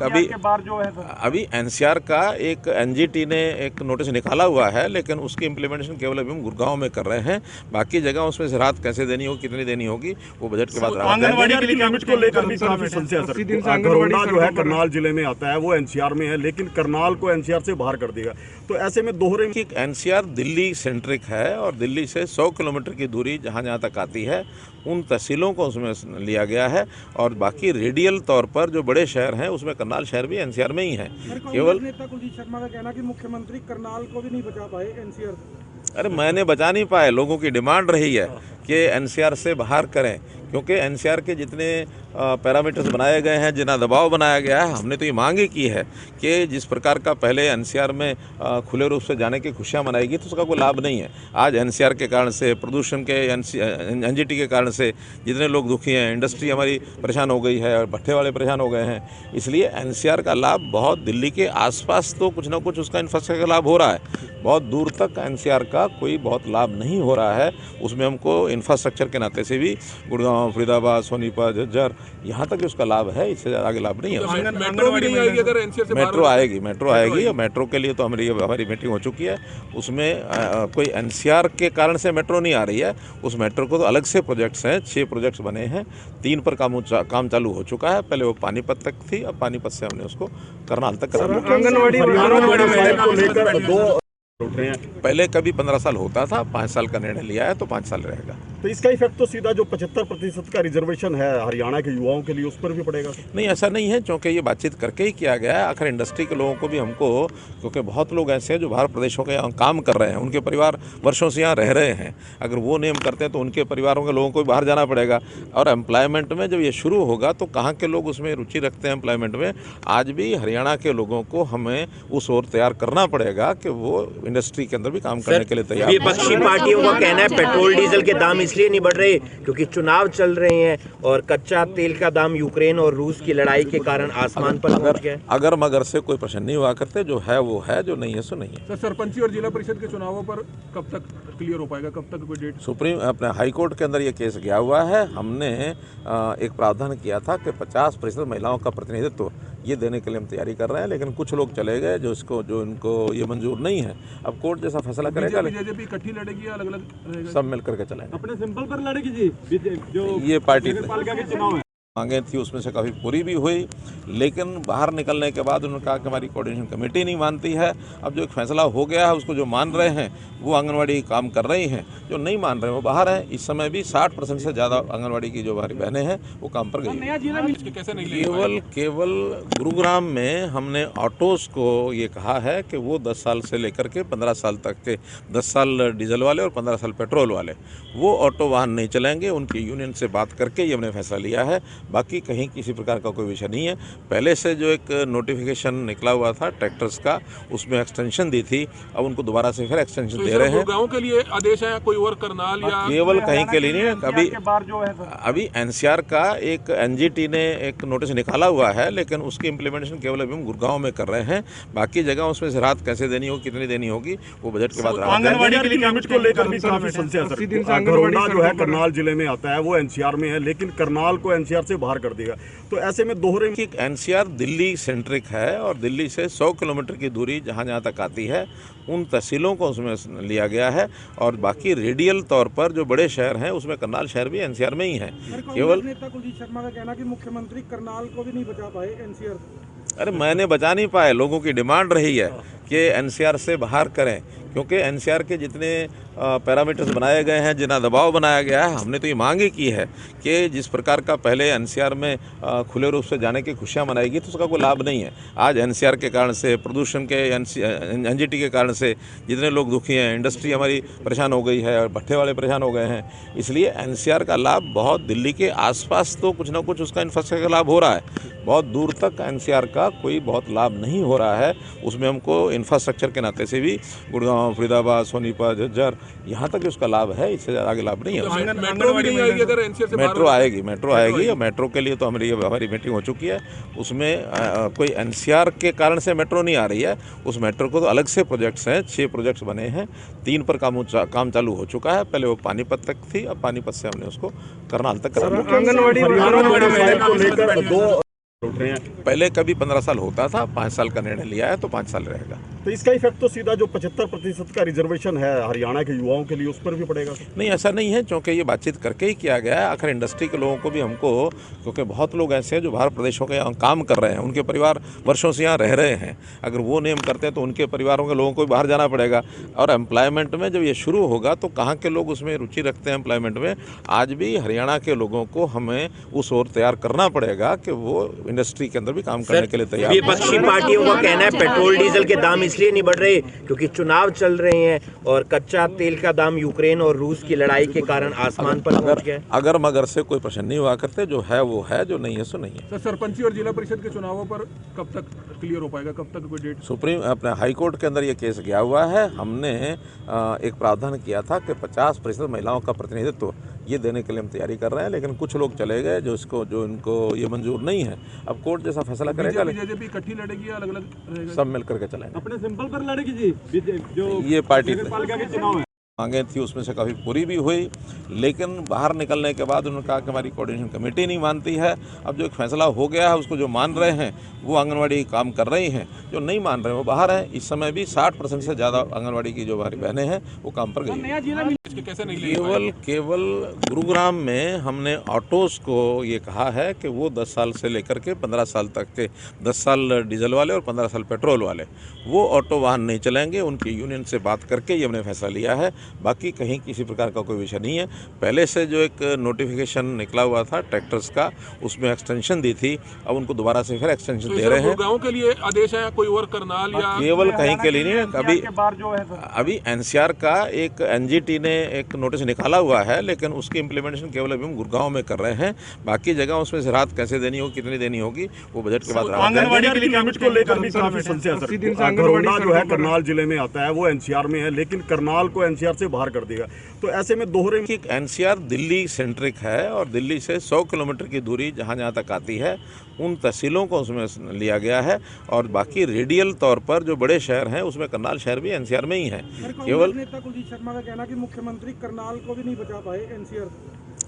अभी एनसीआर का एक एनजीटी ने एक नोटिस निकाला हुआ है, लेकिन उसकी इम्प्लीमेंटेशन केवल अभी हम गुड़गांव में कर रहे हैं। बाकी जगह उसमें से राहत कैसे देनी होगी, कितनी देनी होगी, वो बजट के बाद। आंगनवाड़ी की लिमिट को लेकर भी काफी समस्या है। घरोंडा जो है करनाल जिले में आता है वो एनसीआर में है, लेकिन करनाल को एनसीआर से बाहर कर देगा। तो ऐसे में दोहरे कि एनसीआर दिल्ली सेंट्रिक है और दिल्ली से 100 किलोमीटर की दूरी जहाँ जहाँ तक आती है उन तहसीलों को उसमें लिया गया है और बाकी रेडियल तौर पर जो बड़े शहर हैं उसमें करनाल शहर भी एनसीआर में ही है। केवल नेता कुलदीप शर्मा का कहना कि मुख्यमंत्री करनाल को भी नहीं बचा पाए एनसीआर। अरे मैंने बचा नहीं पाए, लोगों की डिमांड रही है कि एनसीआर से बाहर करें, क्योंकि एनसीआर के जितने पैरामीटर्स बनाए गए हैं, जितना दबाव बनाया गया है, हमने तो ये मांग ही की है कि जिस प्रकार का पहले एनसीआर में खुले रूप से जाने की खुशियाँ मनाएगी तो उसका कोई लाभ नहीं है। आज एनसीआर के कारण से, प्रदूषण के एनजीटी के कारण से जितने लोग दुखी हैं, इंडस्ट्री हमारी परेशान हो गई है और भट्ठे वाले परेशान हो गए हैं। इसलिए एनसीआर का लाभ बहुत दिल्ली के आसपास तो कुछ ना कुछ उसका इंफ्रास्ट्रक्चर का लाभ हो रहा है, बहुत दूर तक एनसीआर का कोई बहुत लाभ नहीं हो रहा है। उसमें हमको इंफ्रास्ट्रक्चर के नाते से भी गुड़गांव, फरीदाबाद, सोनीपत, झज्जर यहाँ तक उसका लाभ है, इससे आगे लाभ नहीं है। मेट्रो भी नहीं आएगी अगर एनसीआर से? मेट्रो आएगी और मेट्रो के लिए तो हमारी मीटिंग हो चुकी है। उसमें कोई एनसीआर के कारण से मेट्रो नहीं आ रही है, उस मेट्रो को तो अलग से प्रोजेक्ट्स हैं, 6 प्रोजेक्ट्स बने हैं, 3 पर काम चालू हो चुका है। पहले वो पानीपत तक थी, अब पानीपत से हमने उसको करनाल तक करा दिया। पहले कभी 15 साल होता था, 5 साल का निर्णय लिया है तो 5 साल रहेगा। तो इसका इफेक्ट तो सीधा जो 75% का रिजर्वेशन है हरियाणा के युवाओं के लिए उस पर भी पड़ेगा। नहीं, ऐसा नहीं है, क्योंकि ये बातचीत करके ही किया गया है। आखिर इंडस्ट्री के लोगों को भी हमको, क्योंकि बहुत लोग ऐसे हैं जो बाहर प्रदेशों के यहाँ काम कर रहे हैं, उनके परिवार वर्षों से यहाँ रह रहे हैं। अगर वो नियम करते हैं तो उनके परिवारों के लोगों को भी बाहर जाना पड़ेगा। और एम्प्लॉयमेंट में जब ये शुरू होगा तो कहाँ के लोग उसमें रुचि रखते हैं एम्प्लॉयमेंट में, आज भी हरियाणा के लोगों को हमें उस ओर तैयार करना पड़ेगा कि वो इंडस्ट्री के अंदर भी काम करने के लिए तैयार। विपक्षी पार्टियों का कहना है पेट्रोल डीजल के दाम इसलिए नहीं बढ़ रहे क्योंकि चुनाव चल रहे हैं और कच्चा तेल का दाम यूक्रेन और रूस की लड़ाई के कारण आसमान पर पहुंच गया। अगर मगर से कोई प्रश्न नहीं हुआ करते, जो है वो है, जो नहीं है सो नहीं है। सर, सरपंची और जिला परिषद के चुनावों पर कब तक क्लियर हो पाएगा, कब तक कोई डेट? सुप्रीम अपने हाई कोर्ट के अंदर ये केस गया हुआ है। हमने एक प्रावधान किया था कि 50% महिलाओं का प्रतिनिधित्व ये देने के लिए हम तैयारी कर रहे हैं, लेकिन कुछ लोग चले गए जो इनको ये मंजूर नहीं है। अब कोर्ट जैसा फैसला करेगा। बीजेपी इकट्ठी लड़ेगी या अलग अलग रहेगा? सब मिल करके चलेंगे। अपने सिंपल पर लड़ेगी जी, जो ये पार्टी पालिका के चुनाव है। मांगे थी उसमें से काफ़ी पूरी भी हुई, लेकिन बाहर निकलने के बाद उन्होंने कहा कि हमारी कोऑर्डिनेशन कमेटी नहीं मानती है। अब जो एक फैसला हो गया है उसको जो मान रहे हैं वो आंगनवाड़ी काम कर रही हैं, जो नहीं मान रहे हैं वो बाहर हैं। इस समय भी 60% से ज़्यादा आंगनवाड़ी की जो हमारी बहनें हैं वो काम पर गई हैं। कैसे नहीं केवल गुरुग्राम में हमने ऑटोज़ को ये कहा है कि वो 10 साल से लेकर के 15 साल तक के, 10 साल डीजल वाले और 15 साल पेट्रोल वाले, वो ऑटो वाहन नहीं चलेंगे। उनकी यूनियन से बात करके ये हमने फैसला लिया है। बाकी कहीं किसी प्रकार का कोई विषय नहीं है। पहले से जो एक नोटिफिकेशन निकला हुआ था ट्रैक्टर्स का, उसमें एक्सटेंशन दी थी, अब उनको दोबारा से फिर एक्सटेंशन दे रहे हैं। गाँव के लिए आदेश है, कोई और करनाल या केवल कहीं के लिए नहीं है। अभी एनसीआर का एक एनजीटी ने एक नोटिस निकाला हुआ है, लेकिन उसकी इम्प्लीमेंटेशन केवल अभी हम गुड़गांव में कर रहे हैं। बाकी जगह उसमें से राहत कैसे देनी होगी, कितनी देनी होगी, वो बजट के बाद आंगनवाड़ी के लिमिट को लेकर भी काफी समस्या है सर। घरोंडा जो है करनाल जिले में आता है, वो एनसीआर में है, लेकिन करनाल को एनसीआर से बाहर कर देगा। तो ऐसे में दोहरे कि एनसीआर दिल्ली सेंट्रिक है और दिल्ली से 100 किलोमीटर की दूरी जहाँ तक आती है उन तहसीलों को उसमें लिया गया है, और बाकी रेडियल तौर पर जो बड़े शहर हैं उसमें करनाल शहर भी एनसीआर में ही है। केवल नेता कुलदीप शर्मा का कहना कि मुख्यमंत्री करनाल को भी नहीं बचा पाए एनसीआर। अरे मैंने बचा नहीं पाए, लोगों की डिमांड रही है कि एनसीआर से बाहर करें, क्योंकि एनसीआर के जितने पैरामीटर्स बनाए गए हैं, जितना दबाव बनाया गया है, हमने तो ये मांग ही की है कि जिस प्रकार का पहले एनसीआर में खुले रूप से जाने की खुशियाँ मनाएगी तो उसका कोई लाभ नहीं है। आज एनसीआर के कारण से, प्रदूषण के एनजीटी के कारण से जितने लोग दुखी हैं, इंडस्ट्री हमारी परेशान हो गई है और भट्ठे वाले परेशान हो गए हैं। इसलिए एनसीआर का लाभ बहुत दिल्ली के आसपास तो कुछ ना कुछ उसका इंफ्रास्ट्रक्चर का लाभ हो रहा है, बहुत दूर तक एनसीआर का कोई बहुत लाभ नहीं हो रहा है। उसमें हमको इंफ्रास्ट्रक्चर के नाते से भी गुड़गांव, फरीदाबाद, सोनीपत, झज्जर, यहाँ तक उसका लाभ है, इससे आगे लाभ नहीं है। मेट्रो भी नहीं आएगी अगर एनसीआर से? मेट्रो आएगी और मेट्रो के लिए तो हमारी मीटिंग हो चुकी है। उसमें कोई एनसीआर के कारण से मेट्रो नहीं आ रही है। उस मेट्रो को तो अलग से प्रोजेक्ट्स हैं, 6 प्रोजेक्ट्स बने हैं, 3 पर काम चालू हो चुका है। पहले वो पानीपत तक थी, अब पानीपत से हमने उसको करनाल तक करा। पहले कभी 15 साल होता था, 5 साल का निर्णय लिया है तो 5 साल रहेगा। तो इसका इफेक्ट तो सीधा जो 75% का रिजर्वेशन है हरियाणा के युवाओं के लिए उस पर भी पड़ेगा। नहीं, ऐसा नहीं है, क्योंकि ये बातचीत करके ही किया गया है। आखिर इंडस्ट्री के लोगों को भी हमको, क्योंकि बहुत लोग ऐसे हैं जो बाहर प्रदेशों के यहाँ काम कर रहे हैं, उनके परिवार वर्षों से यहाँ रह रहे हैं। अगर वो नियम करते हैं तो उनके परिवारों के लोगों को भी बाहर जाना पड़ेगा। और एम्प्लॉयमेंट में जब ये शुरू होगा तो कहाँ के लोग उसमें रुचि रखते हैं एम्प्लॉयमेंट में, आज भी हरियाणा के लोगों को हमें उस ओर तैयार करना पड़ेगा कि वो इंडस्ट्री के अंदर भी काम करने के लिए तैयार। विपक्षी पार्टियों का कहना है पेट्रोल डीजल के दाम इसलिए नहीं बढ़ रहे क्योंकि चुनाव चल रहे हैं और कच्चा तेल का दाम यूक्रेन और रूस की लड़ाई के कारण आसमान पर पहुंच गया। अगर मगर से कोई प्रश्न नहीं हुआ करते, जो है वो है, जो नहीं है सो नहीं है। सर, सरपंची और जिला परिषद के चुनावों पर कब तक क्लियर हो पाएगा, कब तक कोई डेट? सुप्रीम अपने हाई कोर्ट के अंदर ये केस गया हुआ है। हमने एक प्रावधान किया था कि 50% महिलाओं का प्रतिनिधित्व ये देने के लिए हम तैयारी कर रहे हैं, लेकिन कुछ लोग चले गए जो इनको ये मंजूर नहीं है। अब कोर्ट जैसा फैसला करेगा। बीजेपी इकट्ठी लड़ेगी या अलग अलग रहेगा? सब मिल करके चलेंगे। अपने सिंपल पर लड़ेगी जी, जो ये पार्टी पालिका के चुनाव है। मांगे थी उसमें से काफ़ी पूरी भी हुई, लेकिन बाहर निकलने के बाद उन्होंने कहा कि हमारी कोऑर्डिनेशन कमेटी नहीं मानती है। अब जो एक फैसला हो गया है उसको जो मान रहे हैं वो आंगनवाड़ी काम कर रही हैं, जो नहीं मान रहे हैं वो बाहर हैं। इस समय भी 60% से ज़्यादा आंगनवाड़ी की जो हमारी बहनें हैं वो काम पर गई। कैसे नहीं केवल गुरुग्राम में हमने ऑटोज़ को ये कहा है कि वो 10 साल से लेकर के 15 साल तक के, 10 साल डीजल वाले और 15 साल पेट्रोल वाले, वो ऑटो वाहन नहीं चलेंगे। उनकी यूनियन से बात करके ये हमने फैसला लिया है। बाकी कहीं किसी प्रकार का कोई विषय नहीं है। पहले से जो एक नोटिफिकेशन निकला हुआ था ट्रैक्टर्स का, उसमें एक्सटेंशन दी थी, अब उनको दोबारा से फिर एक्सटेंशन दे रहे हैं। गाँव के लिए आदेश है, कोई और करनाल या केवल कहीं के लिए नहीं है। अभी एनसीआर का एक एनजीटी ने एक नोटिस निकाला हुआ है, लेकिन उसकी इम्प्लीमेंटेशन केवल अभी हम गुड़गांव में कर रहे हैं। बाकी जगह उसमें से राहत कैसे देनी होगी, कितनी देनी होगी, वो बजट के बाद आंगनवाड़ी के लिमिट को लेकर भी काफी समस्या है सर। घरोंडा जो है करनाल जिले में आता है, वो एनसीआर में है, लेकिन करनाल को एनसीआर से बाहर कर देगा। तो ऐसे में दोहरे एनसीआर दिल्ली सेंट्रिक है और दिल्ली से 100 किलोमीटर की दूरी जहाँ तक आती है उन तहसीलों को उसमें लिया गया है, और बाकी रेडियल तौर पर जो बड़े शहर हैं उसमें करनाल शहर भी एनसीआर में ही है। केवल नेता कुलदीप शर्मा का कहना कि मुख्यमंत्री करनाल को भी नहीं बचा पाए एनसीआर।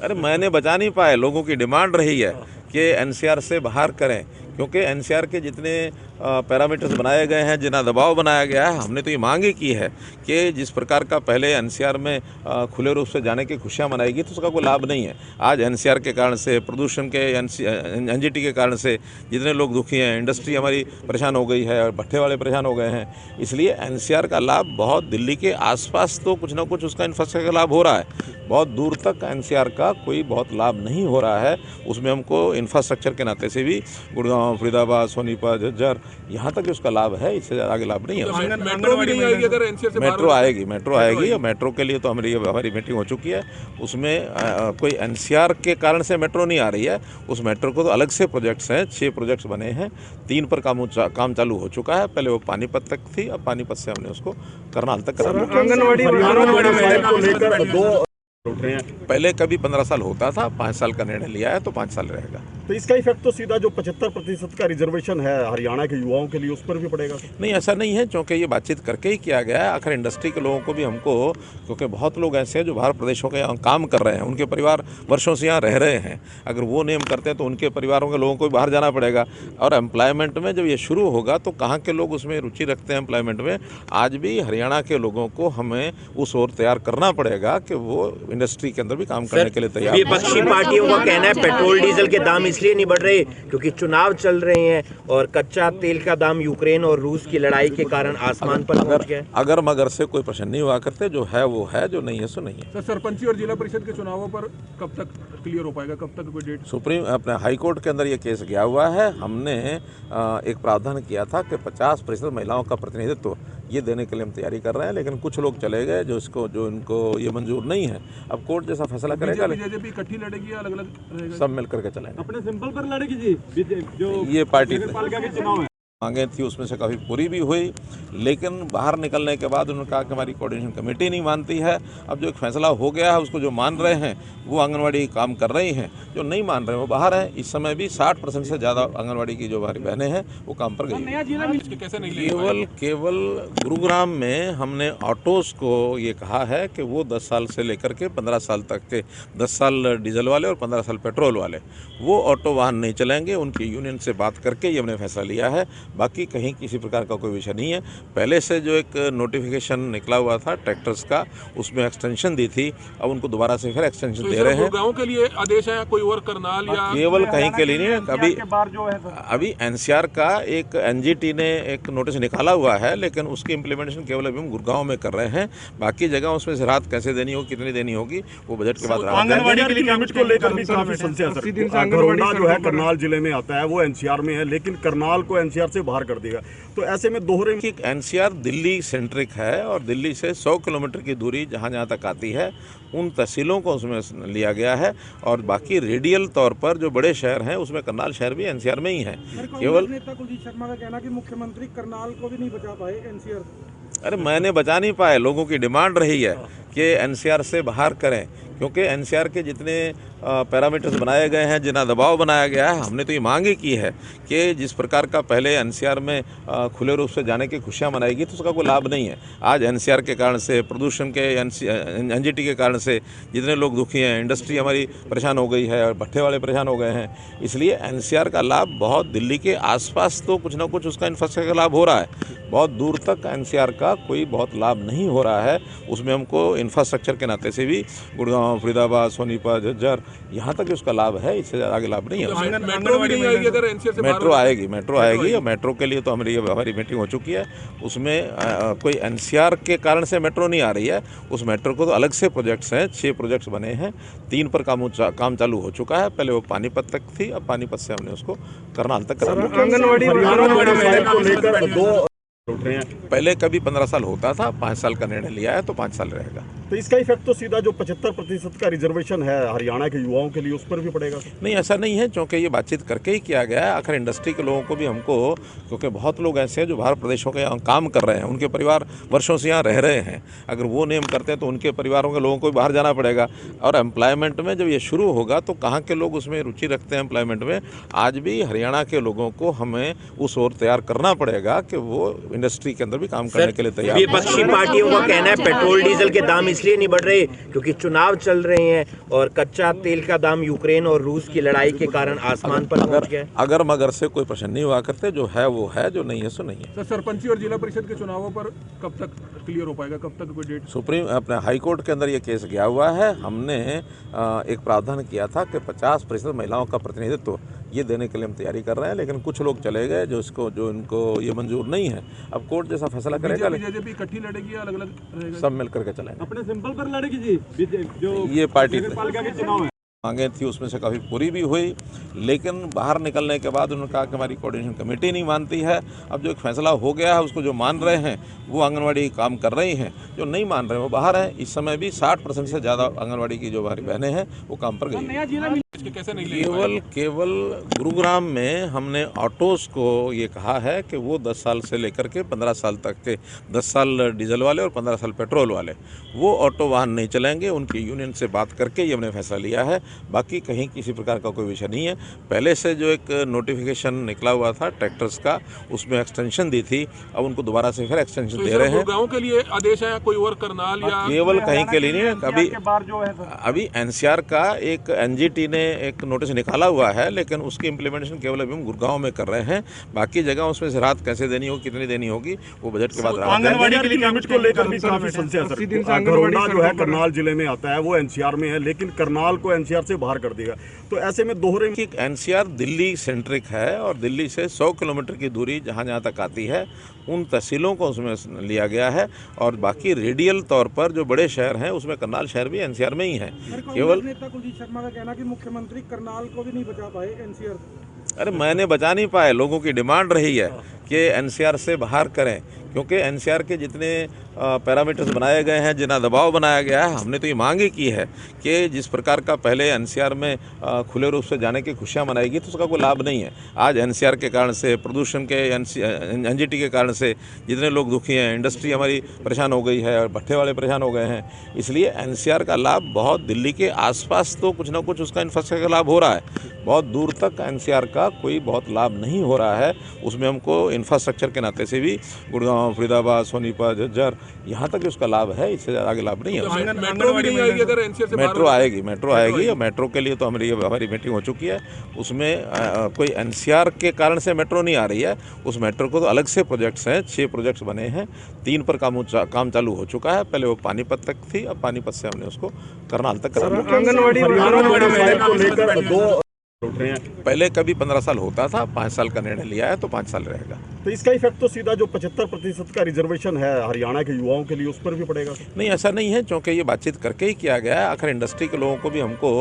अरे मैंने बचा नहीं पाए, लोगों की डिमांड रही है कि एनसीआर से बाहर करें, क्योंकि एनसीआर के जितने पैरामीटर्स बनाए गए हैं, जितना दबाव बनाया गया है, हमने तो ये मांग ही की है कि जिस प्रकार का पहले एनसीआर में खुले रूप से जाने की खुशियाँ मनाएगी तो उसका कोई लाभ नहीं है। आज एनसीआर के कारण से, प्रदूषण के एनजीटी के कारण से जितने लोग दुखी हैं, इंडस्ट्री हमारी परेशान हो गई है और भट्ठे वाले परेशान हो गए हैं। इसलिए एनसीआर का लाभ बहुत दिल्ली के आसपास तो कुछ ना कुछ उसका इंफ्रास्ट्रक्चर का लाभ हो रहा है, बहुत दूर तक एनसीआर का कोई बहुत लाभ नहीं हो रहा है। उसमें हमको इंफ्रास्ट्रक्चर के नाते से भी गुड़गांव, फरीदाबाद, सोनीपत, झज्जर, यहाँ तक उसका लाभ है, इससे ज़्यादा आगे लाभ नहीं है। मेट्रो भी नहीं आएगी अगर एनसीआर से मेट्रो आएगी और मेट्रो के लिए तो हमारी मीटिंग हो चुकी है। उसमें कोई एनसीआर के कारण से मेट्रो नहीं आ रही है। उस मेट्रो को तो अलग से प्रोजेक्ट्स हैं, 6 प्रोजेक्ट्स बने हैं, 3 पर काम चालू हो चुका है। पहले वो पानीपत तक थी, अब पानीपत से हमने उसको करनाल तक करा दिया। पहले कभी 15 साल होता था, 5 साल का निर्णय लिया है तो 5 साल रहेगा। तो इसका इफेक्ट तो सीधा जो 75% का रिजर्वेशन है हरियाणा के युवाओं के लिए, उस पर भी पड़ेगा? नहीं, ऐसा नहीं है, क्योंकि ये बातचीत करके ही किया गया है। आखिर इंडस्ट्री के लोगों को भी हमको, क्योंकि बहुत लोग ऐसे हैं जो बाहर प्रदेशों के यहाँ काम कर रहे हैं, उनके परिवार वर्षों से यहाँ रह रहे हैं। अगर वो नियम करते हैं तो उनके परिवारों के लोगों को भी बाहर जाना पड़ेगा। और एम्प्लॉयमेंट में जब ये शुरू होगा तो कहाँ के लोग उसमें रुचि रखते हैं एम्प्लॉयमेंट में। आज भी हरियाणा के लोगों को हमें उस ओर तैयार करना पड़ेगा कि वो इंडस्ट्री के अंदर भी काम करने के लिए तैयार। विपक्षी पार्टियों का कहना है पेट्रोल डीजल के दाम इसलिए नहीं बढ़ रहे क्योंकि चुनाव चल रहे हैं और कच्चा तेल का दाम यूक्रेन और रूस की लड़ाई के कारण आसमान पर पहुंच गया। अगर मगर से कोई प्रश्न नहीं हुआ करते, जो है वो है, जो नहीं है सो नहीं है। सर, सरपंची और जिला परिषद के चुनावों पर कब तक क्लियर हो पाएगा, कब तक कोई डेट? सुप्रीम अपने हाई कोर्ट के अंदर ये केस गया हुआ है। हमने एक प्रावधान किया था कि 50% महिलाओं का प्रतिनिधित्व ये देने के लिए हम तैयारी कर रहे हैं, लेकिन कुछ लोग चले गए जो इनको ये मंजूर नहीं है। अब कोर्ट जैसा फैसला करेगा। बीजेपी इकट्ठी लड़ेगी या अलग-अलग रहेगा? सब मिल करके चलेंगे। अपने सिंपल पर लड़ेगी जी, जो ये पार्टी पालिका के चुनाव है मांगे थी उसमें से काफ़ी पूरी भी हुई, लेकिन बाहर निकलने के बाद उन्होंने कहा कि हमारी कोऑर्डिनेशन कमेटी नहीं मानती है। अब जो एक फैसला हो गया है उसको जो मान रहे हैं वो आंगनवाड़ी काम कर रही हैं, जो नहीं मान रहे हैं वो बाहर हैं। इस समय भी 60% से ज़्यादा आंगनवाड़ी की जो हमारी बहनें हैं वो काम पर गई। केवल गुरुग्राम में हमने ऑटोज़ को ये कहा है कि वो 10 साल से लेकर के 15 साल तक के, 10 साल डीजल वाले और 15 साल पेट्रोल वाले, वो ऑटो वाहन नहीं चलेंगे। उनकी यूनियन से बात करके ये हमने फैसला लिया है। बाकी कहीं किसी प्रकार का कोई विषय नहीं है। पहले से जो एक नोटिफिकेशन निकला हुआ था ट्रैक्टर्स का, उसमें एक्सटेंशन दी थी, अब उनको दोबारा से फिर एक्सटेंशन दे रहे हैं। गाँव के लिए आदेश है, कोई और करनाल या केवल कहीं के लिए नहीं है। अभी एनसीआर का एक एनजीटी ने एक नोटिस निकाला हुआ है, लेकिन उसकी इम्प्लीमेंटेशन केवल अभी हम गुड़गांव में कर रहे हैं। बाकी जगह उसमें से राहत कैसे देनी होगी, कितनी देनी होगी, वो बजट के बाद। आंगनवाड़ी के लिमिट को लेकर भी काफी समस्या है सर। घरोंडा जो है करनाल जिले में आता है, वो एनसीआर में है, लेकिन करनाल को एनसीआर से बाहर कर देगा। तो ऐसे में दोहरे एनसीआर दिल्ली सेंट्रिक है और दिल्ली से 100 किलोमीटर की दूरी जहाँ तक आती है उन तहसीलों को उसमें लिया गया है, और बाकी रेडियल तौर पर जो बड़े शहर हैं उसमें करनाल शहर भी एनसीआर में ही है। केवल नेता कुलदीप शर्मा का कहना कि मुख्यमंत्री करनाल को भी नहीं बचा पाए एनसीआर। अरे मैंने बचा नहीं पाए, लोगों की डिमांड रही है कि एनसीआर से बाहर करें, क्योंकि एनसीआर के जितने पैरामीटर्स बनाए गए हैं, जितना दबाव बनाया गया है, हमने तो ये मांग ही की है कि जिस प्रकार का पहले एनसीआर में खुले रूप से जाने की खुशियाँ मनाएगी तो उसका कोई लाभ नहीं है। आज एनसीआर के कारण से, प्रदूषण के एनजीटी के कारण से जितने लोग दुखी हैं, इंडस्ट्री हमारी परेशान हो गई है और भट्ठे वाले परेशान हो गए हैं। इसलिए एनसीआर का लाभ बहुत दिल्ली के आसपास तो कुछ ना कुछ उसका इंफ्रास्ट्रक्चर का लाभ हो रहा है, बहुत दूर तक एनसीआर का कोई बहुत लाभ नहीं हो रहा है। उसमें हमको इंफ्रास्ट्रक्चर के नाते से भी गुड़गांव, गुड़गांव, फरीदाबाद, सोनीपत, झज्जर, यहाँ तक उसका लाभ है, इससे ज़्यादा आगे लाभ नहीं है। मेट्रो भी नहीं आएगी अगर एनसीआर से मेट्रो आएगी, मेट्रो आएगी और मेट्रो के लिए तो हमारी मीटिंग हो चुकी है। उसमें कोई एनसीआर के कारण से मेट्रो नहीं आ रही है। उस मेट्रो को तो अलग से प्रोजेक्ट्स हैं, 6 प्रोजेक्ट्स बने हैं, 3 पर काम चालू हो चुका है। पहले वो पानीपत तक थी, अब पानीपत से हमने उसको करनाल तक करा दिया। पहले कभी 15 साल होता था, 5 साल का निर्णय लिया है तो 5 साल रहेगा। तो इसका इफेक्ट तो सीधा जो 75% का रिजर्वेशन है हरियाणा के युवाओं के लिए उस पर भी पड़ेगा। नहीं, ऐसा नहीं है, क्योंकि ये बातचीत करके ही किया गया है। आखिर इंडस्ट्री के लोगों को भी हमको, क्योंकि बहुत लोग ऐसे हैं जो बाहर प्रदेशों के यहाँ काम कर रहे हैं, उनके परिवार वर्षों से यहाँ रह रहे हैं। अगर वो नियम करते हैं तो उनके परिवारों के लोगों को भी बाहर जाना पड़ेगा। और एम्प्लॉयमेंट में जब ये शुरू होगा तो कहाँ के लोग उसमें रुचि रखते हैं एम्प्लॉयमेंट में। आज भी हरियाणा के लोगों को हमें उस ओर तैयार करना पड़ेगा कि वो इंडस्ट्री के अंदर भी काम करने के लिए तैयार। विपक्षी पार्टियों का कहना है पेट्रोल डीजल के दाम इसलिए नहीं बढ़ रहे क्योंकि चुनाव चल रहे हैं और कच्चा तेल का दाम यूक्रेन और रूस की लड़ाई के कारण आसमान पर पहुंच गया। अगर मगर से कोई प्रश्न नहीं हुआ करते, जो है वो है, जो नहीं है सो नहीं है। सर, सरपंची और जिला परिषद के चुनावों पर कब तक क्लियर हो पाएगा, कब तक कोई डेट? सुप्रीम अपने हाई कोर्ट के अंदर ये केस गया हुआ है। हमने एक प्रावधान किया था कि 50% महिलाओं का प्रतिनिधित्व ये देने के लिए हम तैयारी कर रहे हैं, लेकिन कुछ लोग चले गए जो इनको ये मंजूर नहीं है। अब कोर्ट जैसा फैसला करेगा। बीजेपी इकट्ठी लड़ेगी या अलग-अलग रहेगा? सब मिल करके चलेंगे। अपने सिंपल पर लड़ेगी जी जो ये पार्टी नगरपालिका के चुनाव है। मांगे थी, उसमें से काफ़ी पूरी भी हुई, लेकिन बाहर निकलने के बाद उन्होंने कहा कि हमारी कोऑर्डिनेशन कमेटी नहीं मानती है। अब जो एक फैसला हो गया है उसको जो मान रहे हैं वो आंगनवाड़ी काम कर रही हैं, जो नहीं मान रहे हैं वो बाहर हैं। इस समय भी 60% से ज़्यादा आंगनवाड़ी की जो हमारी बहनें हैं वो काम पर गई। कैसे नहीं केवल गुरुग्राम में हमने ऑटोज़ को ये कहा है कि वो 10 साल से लेकर के 15 साल तक के, 10 साल डीजल वाले और 15 साल पेट्रोल वाले, वो ऑटो वाहन नहीं चलेंगे। उनकी यूनियन से बात करके ये हमने फैसला लिया है। बाकी कहीं किसी प्रकार का कोई विषय नहीं है। पहले से जो एक नोटिफिकेशन निकला हुआ था ट्रैक्टर्स का, उसमें एक्सटेंशन दी थी, अब उनको दोबारा से फिर एक्सटेंशन दे रहे हैं। गाँव के लिए आदेश है, कोई और करनाल या केवल कहीं के लिए नहीं है। अभी एनसीआर का एक एनजीटी ने एक नोटिस निकाला हुआ है, लेकिन उसकी इम्प्लीमेंटेशन केवल अभी हम गुड़गांव में कर रहे हैं। बाकी जगह उसमें से राहत कैसे देनी होगी, कितनी देनी होगी, वो बजट के बाद। आंगनवाड़ी की लिमिट को लेकर भी काफी समस्या है। घरोंडा जो है करनाल जिले में आता है, वो एनसीआर में है, लेकिन करनाल को एनसीआर से बाहर कर देगा। तो ऐसे में दोहरे कि एनसीआर दिल्ली सेंट्रिक है और दिल्ली से 100 किलोमीटर की दूरी जहाँ तक आती है उन तहसीलों को उसमें लिया गया है। और बाकी रेडियल तौर पर जो बड़े शहर हैं उसमें करनाल शहर भी एनसीआर में ही है। केवल नेता कुलदीप शर्मा का कहना कि मुख्यमंत्री करनाल को भी नहीं बचा पाए एनसीआर। अरे मैंने बचा नहीं पाए, लोगों की डिमांड रही है कि एनसीआर से बाहर करें, क्योंकि एनसीआर के जितने पैरामीटर्स बनाए गए हैं, जितना दबाव बनाया गया है, हमने तो ये मांग ही की है कि जिस प्रकार का पहले एनसीआर में खुले रूप से जाने की खुशियाँ मनाएगी तो उसका कोई लाभ नहीं है। आज एनसीआर के कारण से, प्रदूषण के, एनजीटी के कारण से जितने लोग दुखी हैं, इंडस्ट्री हमारी परेशान हो गई है और भट्ठे वाले परेशान हो गए हैं। इसलिए एनसीआर का लाभ बहुत दिल्ली के आसपास तो कुछ ना कुछ उसका इंफ्रास्ट्रक्चर का लाभ हो रहा है, बहुत दूर तक एनसीआर का कोई बहुत लाभ नहीं हो रहा है। उसमें हमको इंफ्रास्ट्रक्चर के नाते से भी गुड़गांव, फरीदाबाद, सोनीपत, झज्जर, यहाँ तक उसका लाभ है, इससे ज़्यादा आगे लाभ नहीं है। मेट्रो भी नहीं आएगी अगर एनसीआर से मेट्रो आएगी और मेट्रो के लिए तो हमारी मीटिंग हो चुकी है। उसमें कोई एनसीआर के कारण से मेट्रो नहीं आ रही है। उस मेट्रो को तो अलग से प्रोजेक्ट्स हैं, 6 प्रोजेक्ट्स बने हैं, 3 पर काम चालू हो चुका है। पहले वो पानीपत तक थी, अब पानीपत से हमने उसको करनाल तक करा दिया। पहले कभी 15 साल होता था, 5 साल का निर्णय लिया है तो 5 साल रहेगा। तो इसका इफेक्ट तो सीधा जो 75% का रिजर्वेशन है हरियाणा के युवाओं के लिए उस पर भी पड़ेगा। नहीं, ऐसा नहीं है, क्योंकि ये बातचीत करके ही किया गया है। आखिर इंडस्ट्री के लोगों को भी हमको,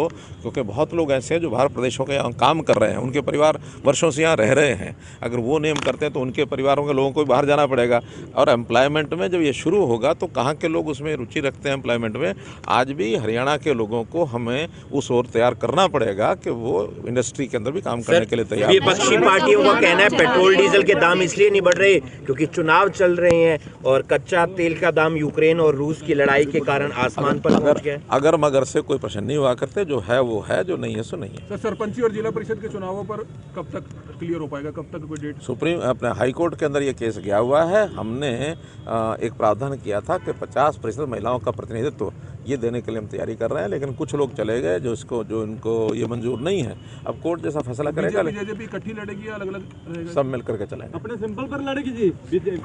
क्योंकि बहुत लोग ऐसे हैं जो बाहर प्रदेशों के यहाँ काम कर रहे हैं, उनके परिवार वर्षों से यहाँ रह रहे हैं। अगर वो नियम करते हैं तो उनके परिवारों के लोगों को भी बाहर जाना पड़ेगा। और एम्प्लॉयमेंट में जब ये शुरू होगा तो कहाँ के लोग उसमें रुचि रखते हैं एम्प्लॉयमेंट में। आज भी हरियाणा के लोगों को हमें उस ओर तैयार करना पड़ेगा कि वो इंडस्ट्री के अंदर भी काम करने के लिए तैयार। विपक्षी पार्टियों का कहना है पेट्रोल डीजल के दाम इसलिए नहीं बढ़ रहे क्योंकि चुनाव चल रहे हैं और कच्चा तेल का दाम यूक्रेन और रूस की लड़ाई के कारण आसमान पर पहुंच गया। अगर मगर से कोई प्रश्न नहीं हुआ करते, जो है वो है, जो नहीं है सो नहीं है। सर, सरपंची और जिला परिषद के चुनावों पर कब तक क्लियर हो पाएगा, कब तक कोई डेट? सुप्रीम अपने हाई कोर्ट के अंदर ये केस गया हुआ है। हमने एक प्रावधान किया था कि 50% महिलाओं का प्रतिनिधित्व ये देने के लिए हम तैयारी कर रहे हैं, लेकिन कुछ लोग चले गए जो इनको ये मंजूर नहीं है। अब कोर्ट जैसा फैसला करेगा। बीजेपी इकट्ठी लड़ेगी या अलग-अलग रहेगा? सब मिल करके चलेंगे। अपने सिंपल पर लड़ेगी जी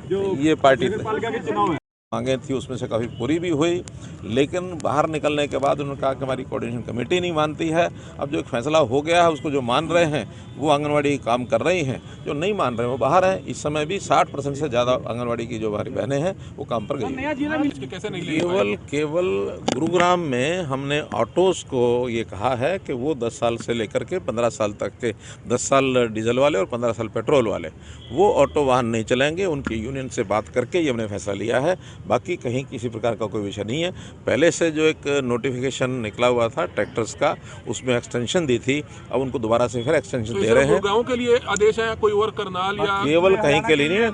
जो ये पार्टी नगरपालिका के चुनाव है। मांगे थी उसमें से काफ़ी पूरी भी हुई, लेकिन बाहर निकलने के बाद उन्होंने कहा कि हमारी कोऑर्डिनेशन कमेटी नहीं मानती है। अब जो एक फैसला हो गया है उसको जो मान रहे हैं वो आंगनवाड़ी काम कर रही हैं, जो नहीं मान रहे हैं वो बाहर हैं। इस समय भी 60% से ज़्यादा आंगनवाड़ी की जो हमारी बहनें हैं वो काम पर गई हैं। कैसे नहीं केवल गुरुग्राम में हमने ऑटोज़ को ये कहा है कि वो 10 साल से लेकर के 15 साल तक के 10 साल डीजल वाले और 15 साल पेट्रोल वाले वो ऑटो वाहन नहीं चलेंगे। उनकी यूनियन से बात करके ये हमने फैसला लिया है। बाकी कहीं किसी प्रकार का कोई विषय नहीं है। पहले से जो एक नोटिफिकेशन निकला हुआ था ट्रैक्टर्स का, उसमें एक्सटेंशन दी थी, अब उनको दोबारा से फिर एक्सटेंशन दे रहे हैं। गाँव के लिए आदेश है कोई और करनाल या केवल कहीं के लिए नहीं है।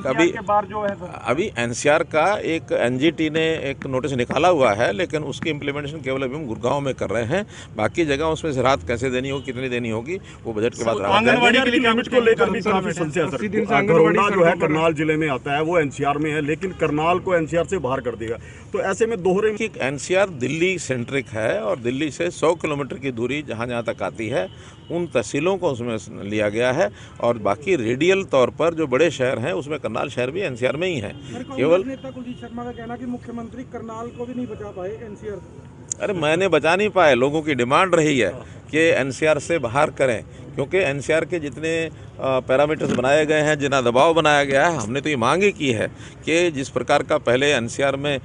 अभी एनसीआर का एक एनजीटी ने एक नोटिस निकाला हुआ है, लेकिन उसकी इम्प्लीमेंटेशन केवल अभी हम गुड़गांव में कर रहे हैं। बाकी जगह उसमें से राहत कैसे देनी होगी, कितनी देनी होगी, वो बजट के बाद आंगनवाड़ी के लिमिट को लेकर भी काफी समस्या है सर। घरोंडा जो है करनाल जिले में आता है, वो एनसीआर में है, लेकिन करनाल को एनसीआर से बाहर कर देगा। तो ऐसे में दोहरे कि एनसीआर दिल्ली सेंट्रिक है और दिल्ली से 100 किलोमीटर की दूरी जहाँ जहाँ तक आती है उन तहसीलों को उसमें लिया गया है, और बाकी रेडियल तौर पर जो बड़े शहर हैं उसमें करनाल शहर भी एनसीआर में ही है। केवल नेता कुलदीप शर्मा का कहना कि मुख्यमंत्री करनाल को भी नहीं बचा पाए एनसीआर। अरे मैंने बचा नहीं पाए, लोगों की डिमांड रही है कि एनसीआर से बाहर करें, क्योंकि एनसीआर के जितने पैरामीटर्स बनाए गए हैं, जितना दबाव बनाया गया है, हमने तो ये मांग ही की है कि जिस प्रकार का पहले एनसीआर में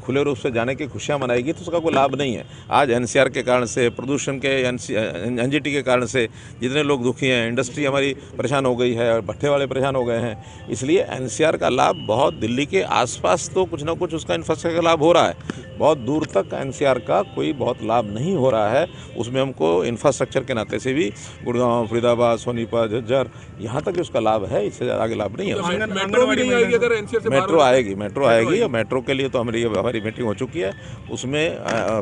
खुले रूप से जाने की खुशियाँ मनाएगी तो उसका कोई लाभ नहीं है। आज एनसीआर के कारण से, प्रदूषण के एनजीटी के कारण से जितने लोग दुखी हैं, इंडस्ट्री हमारी परेशान हो गई है और भट्ठे वाले परेशान हो गए हैं। इसलिए एनसीआर का लाभ बहुत दिल्ली के आसपास तो कुछ ना कुछ उसका इंफ्रास्ट्रक्चर का लाभ हो रहा है, बहुत दूर तक एनसीआर का कोई बहुत लाभ नहीं हो रहा है। उसमें हमको इंफ्रास्ट्रक्चर के नाते से भी गुड़गांव, फरीदाबाद, सोनीपत, झज्जर यहाँ तक उसका लाभ है, इससे आगे लाभ नहीं है। मेट्रो भी नहीं आएगी अगर एनसीआर से मेट्रो आएगी और मेट्रो के लिए तो हमारी मीटिंग हो चुकी है। उसमें